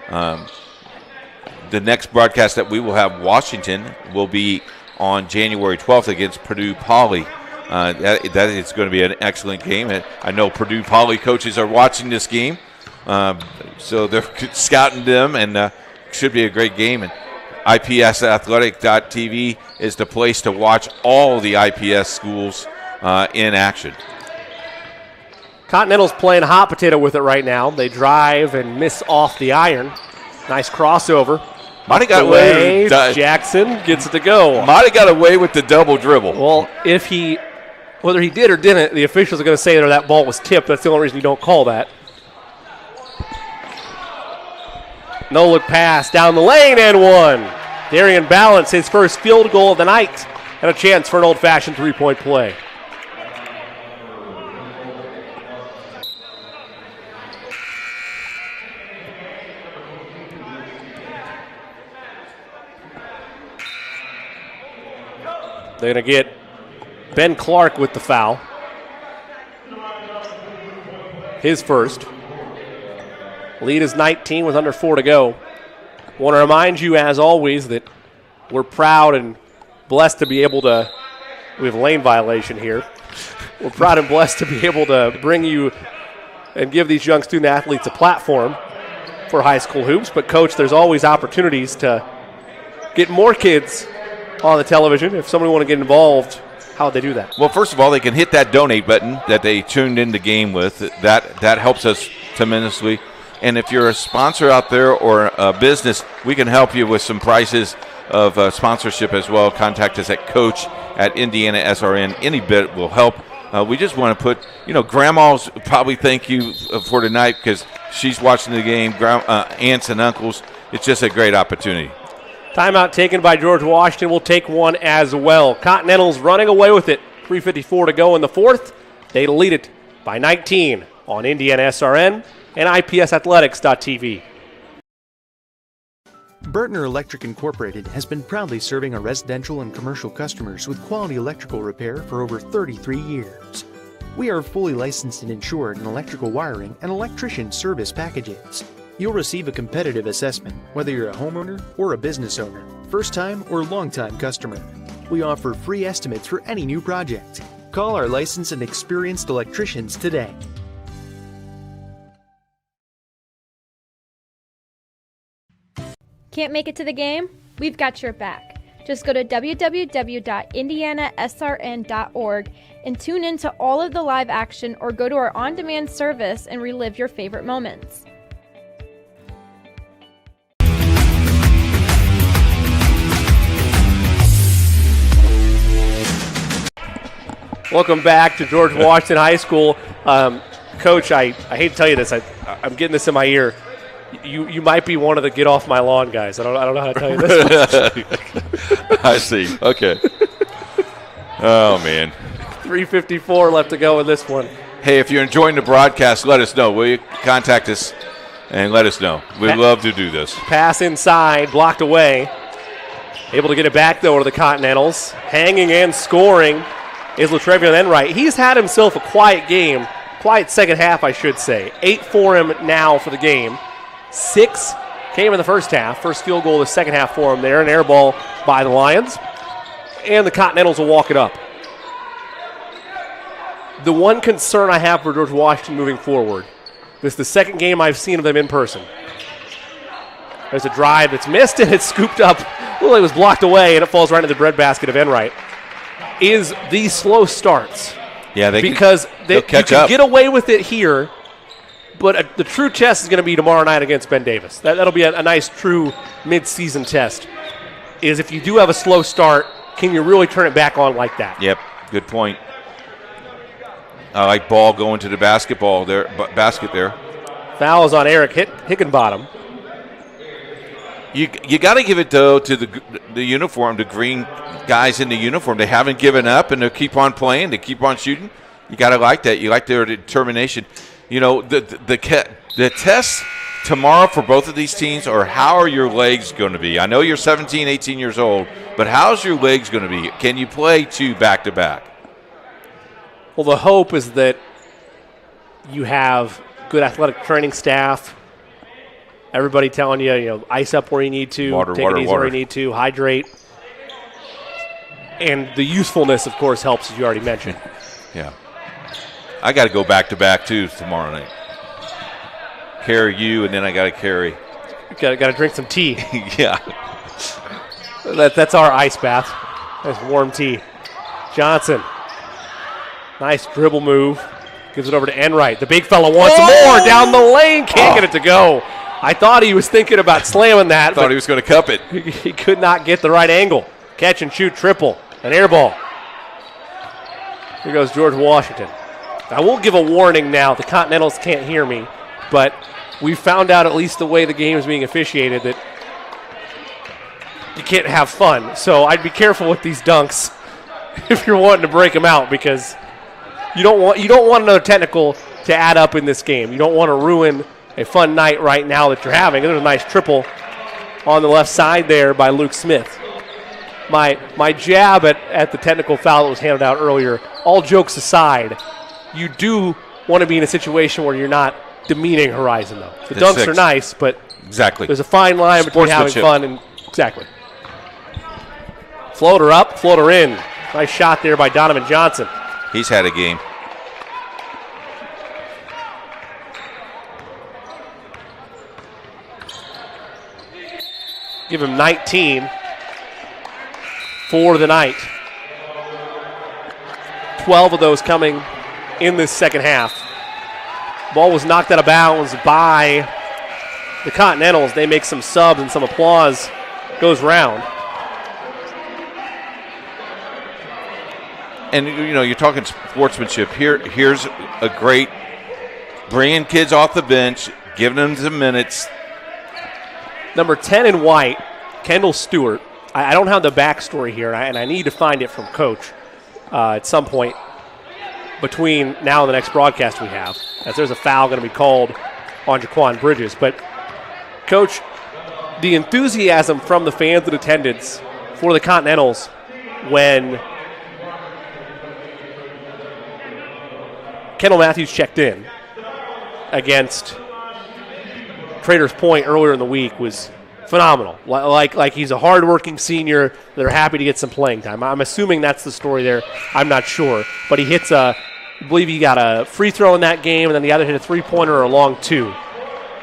The next broadcast that we will have, Washington, will be on January 12th against Purdue Poly. That is going to be an excellent game. I know Purdue Poly coaches are watching this game, so they're scouting them, and should be a great game. And IPSathletic.tv is the place to watch all the IPS schools in action. Continental's playing hot potato with it right now. They drive and miss off the iron. Nice crossover. Might have got away. Jackson gets it to go. Might have got away with the double dribble. Well, whether he did or didn't, the officials are going to say that ball was tipped. That's the only reason you don't call that. No look pass down the lane and one. Darian Balance, his first field goal of the night, and a chance for an old-fashioned three-point play. They're going to get Ben Clark with the foul. His first. Lead is 19 with under 4 to go. Want to remind you, as always, that we're proud and blessed to be able to, we have a lane violation here. We're proud and blessed to be able to bring you and give these young student athletes a platform for high school hoops. But, Coach, there's always opportunities to get more kids on the television. If somebody want to get involved, how would they do that? Well, first of all, they can hit that donate button that they tuned in the game with. That helps us tremendously. And if you're a sponsor out there or a business, we can help you with some prices of sponsorship as well. Contact us at coach@IndianaSRN. Any bit will help. We just want to put, grandmas probably thank you for tonight because she's watching the game, aunts and uncles. It's just a great opportunity. Timeout taken by George Washington. Will take one as well. Continental's running away with it. 3:54 to go in the fourth. They lead it by 19 on Indiana SRN and IPSathletics.tv. Bertner Electric Incorporated has been proudly serving our residential and commercial customers with quality electrical repair for over 33 years. We are fully licensed and insured in electrical wiring and electrician service packages. You'll receive a competitive assessment whether you're a homeowner or a business owner, first-time or long-time customer. We offer free estimates for any new project. Call our licensed and experienced electricians today. Can't make it to the game? We've got your back. Just go to www.indianasrn.org and tune in to all of the live action or go to our on-demand service and relive your favorite moments. Welcome back to George Washington High School. Coach, I hate to tell you this. I'm getting this in my ear. You might be one of the get off my lawn guys. I don't know how to tell you this. I see. Okay. Oh, man. 3:54 left to go in this one. Hey, if you're enjoying the broadcast, let us know. Will you contact us and let us know? We'd love to do this. Pass inside, blocked away. Able to get it back, though, to the Continentals. Hanging and scoring is Latrevion Enright. He's had himself a quiet game. Quiet second half, I should say. 8 for him now for the game. 6 came in the first half. First field goal of the second half for him there. An air ball by the Lions. And the Continentals will walk it up. The one concern I have for George Washington moving forward, this is the second game I've seen of them in person. There's a drive that's missed and it's scooped up. Well, it was blocked away and it falls right into the breadbasket of Enright. Is these slow starts. Yeah, because you can get away with it here, but the true test is going to be tomorrow night against Ben Davis. That'll be a nice, true mid-season test. Is if you do have a slow start, can you really turn it back on like that? Yep, good point. I like ball going to the basket there. Foul is on Eric Hickenbottom. You got to give it, though, to the uniform, the green guys in the uniform. They haven't given up, and they keep on playing. They keep on shooting. You got to like that. You like their determination. You know, the test tomorrow for both of these teams are how are your legs going to be? I know you're 17, 18 years old, but how's your legs going to be? Can you play 2 back-to-back? Well, the hope is that you have good athletic training staff. Everybody telling you, ice up where you need to, take it easy where you need to, hydrate. And the usefulness, of course, helps, as you already mentioned. Yeah. I got to go back-to-back, too, tomorrow night. Carry you, and then I got to carry. Got to drink some tea. Yeah. That's our ice bath. That's warm tea. Johnson. Nice dribble move. Gives it over to Enright. The big fella wants more down the lane. Can't get it to go. I thought he was thinking about slamming that. Thought he was going to cup it. He could not get the right angle. Catch and shoot triple. An air ball. Here goes George Washington. I will give a warning now. The Continentals can't hear me, but we found out, at least the way the game is being officiated, that you can't have fun. So I'd be careful with these dunks if you're wanting to break them out, because you don't want another technical to add up in this game. You don't want to ruin a fun night right now that you're having. There's a nice triple on the left side there by Luke Smith. My jab at the technical foul that was handed out earlier, all jokes aside, you do want to be in a situation where you're not demeaning Horizon, though. The dunks are nice, but exactly, there's a fine line between having fun and exactly. Floater up, floater in. Nice shot there by Donovan Johnson. He's had a game. Give him 19 for the night. 12 of those coming in this second half. Ball was knocked out of bounds by the Continentals. They make some subs and some applause goes round. And, you're talking sportsmanship. Here's a great bringing kids off the bench, giving them some minutes. Number 10 in white, Kendall Stewart. I don't have the backstory here, and I need to find it from Coach at some point between now and the next broadcast we have, as there's a foul going to be called on Jaquan Bridges. But, Coach, the enthusiasm from the fans and attendance for the Continentals when Kendall Matthews checked in against Traders Point earlier in the week was phenomenal. Like he's a hardworking senior. They're happy to get some playing time. I'm assuming that's the story there. I'm not sure. But he hits I believe he got a free throw in that game, and then the other hit a three-pointer or a long two.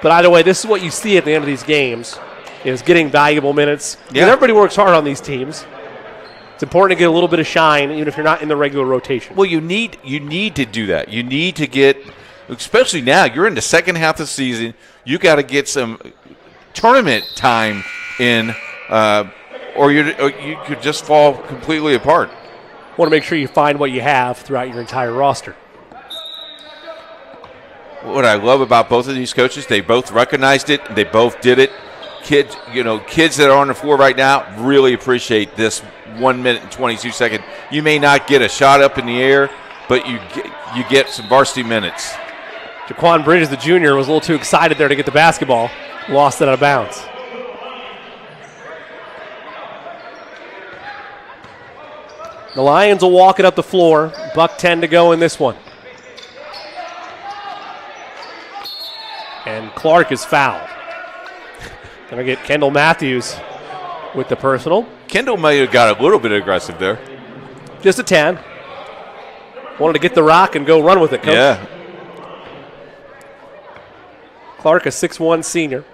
But either way, this is what you see at the end of these games, is getting valuable minutes. Yeah. And everybody works hard on these teams. It's important to get a little bit of shine, even if you're not in the regular rotation. Well, you need to do that. You need to get, especially now, you're in the second half of the season, you got to get some tournament time in, or you could just fall completely apart. Want to make sure you find what you have throughout your entire roster. What I love about both of these coaches, they both recognized it. They both did it. Kids that are on the floor right now really appreciate this 1 minute and 22 second. You may not get a shot up in the air, but you get some varsity minutes. Jaquan Bridges, the junior, was a little too excited there to get the basketball. Lost it out of bounds. The Lions will walk it up the floor. $1:10 to go in this one. And Clark is fouled. Gonna get Kendall Matthews with the personal. Kendall may have got a little bit aggressive there. Just a 10. Wanted to get the rock and go run with it, Coach. Yeah. Clark, a 6'1" senior.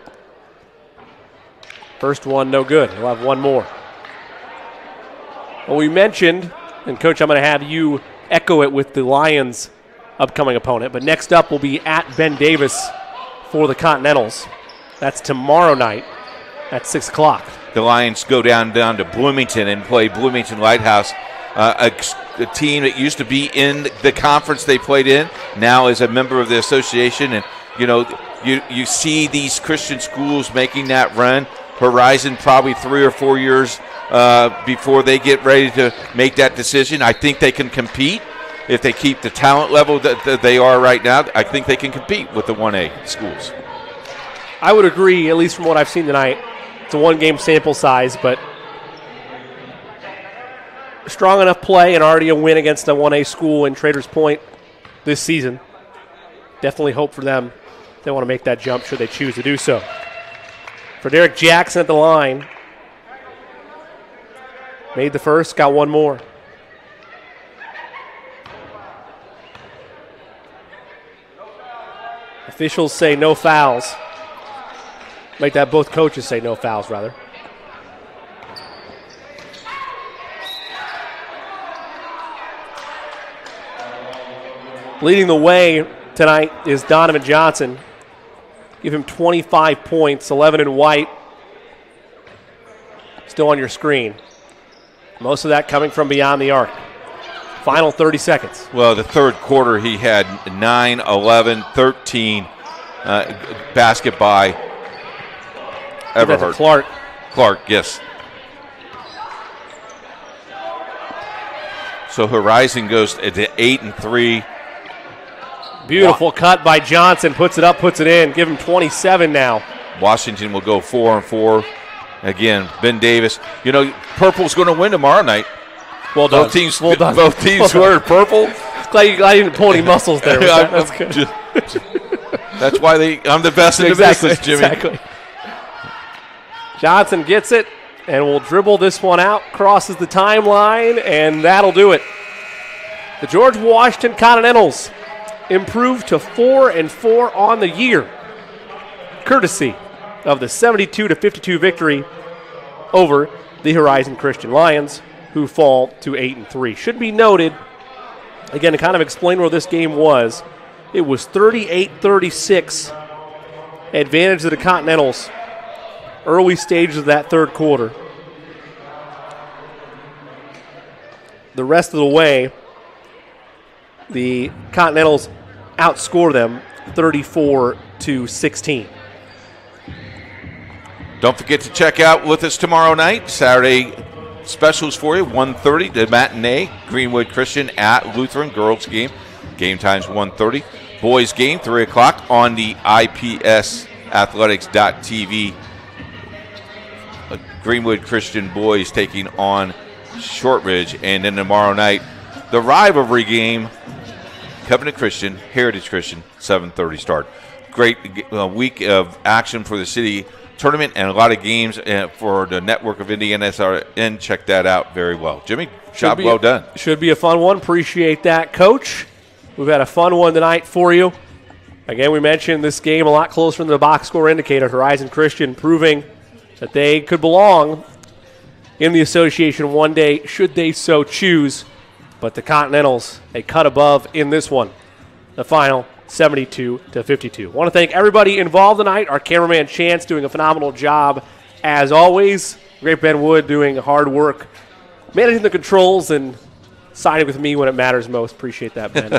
First one, no good. He'll have one more. Well, we mentioned, and Coach, I'm going to have you echo it with the Lions' upcoming opponent, but next up will be at Ben Davis for the Continentals. That's tomorrow night at 6 o'clock. The Lions go down to Bloomington and play Bloomington Lighthouse, a team that used to be in the conference they played in, now is a member of the association. And, you see these Christian schools making that run. Horizon probably 3 or 4 years before they get ready to make that decision. I think they can compete. If they keep the talent level that they are right now, I think they can compete with the 1A schools. I would agree, at least from what I've seen tonight. It's a one-game sample size, but strong enough play and already a win against a 1A school in Traders Point this season. Definitely hope for them. They want to make that jump should they choose to do so. For Derek Jackson at the line. Made the first, got one more. Officials say no fouls. Make that both coaches say no fouls, rather. Leading the way tonight is Donovan Johnson. Give him 25 points, 11 in white. Still on your screen. Most of that coming from beyond the arc. Final 30 seconds. Well, the third quarter he had 9, 11, 13 basket by Everhart. Clark. Clark, yes. So Horizon goes to 8 and 3. Beautiful cut by Johnson. Puts it up, puts it in. Give him 27 now. Washington will go 4 and 4. Again, Ben Davis. You know, Purple's going to win tomorrow night. Well done. Both teams wear purple. Glad you didn't pull any muscles there. That's good. That's why I'm the best in the business, Jimmy. Exactly. Johnson gets it and will dribble this one out, crosses the timeline, and that'll do it. The George Washington Continentals improved to 4 and 4 on the year, courtesy of the 72-52 victory over the Horizon Christian Lions, who fall to 8 and 3. Should be noted, again, to kind of explain where this game was, it was 38-36 advantage of the Continentals early stages of that third quarter. The rest of the way, the Continentals outscore them 34-16. Don't forget to check out with us tomorrow night. Saturday specials for you, 1:30, the matinee. Greenwood Christian at Lutheran, girls game. Game time's 1:30. Boys game, 3 o'clock on the IPSathletics.tv. Greenwood Christian boys taking on Shortridge. And then tomorrow night, the rivalry game, Covenant Christian, Heritage Christian, 7:30 start. Great week of action for the city tournament and a lot of games for the network of Indiana SRN. Check that out very well. Jimmy, job well done. Should be a fun one. Appreciate that, Coach. We've had a fun one tonight for you. Again, we mentioned this game a lot closer than the box score indicator. Horizon Christian proving that they could belong in the association one day should they so choose. But the Continentals, a cut above in this one. The final, 72-52. I want to thank everybody involved tonight. Our cameraman Chance doing a phenomenal job as always. Great Ben Wood doing hard work, managing the controls and siding with me when it matters most. Appreciate that, Ben,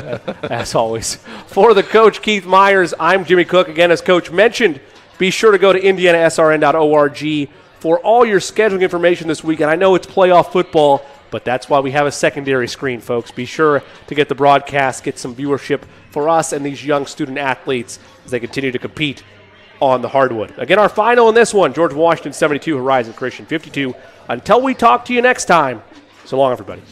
as always. For the coach, Keith Myers, I'm Jimmy Cook. Again, as Coach mentioned, be sure to go to indianasrn.org for all your scheduling information this weekend. I know it's playoff football, but that's why we have a secondary screen, folks. Be sure to get the broadcast, get some viewership for us and these young student athletes as they continue to compete on the hardwood. Again, our final in this one, George Washington 72, Horizon Christian 52. Until we talk to you next time, so long, everybody.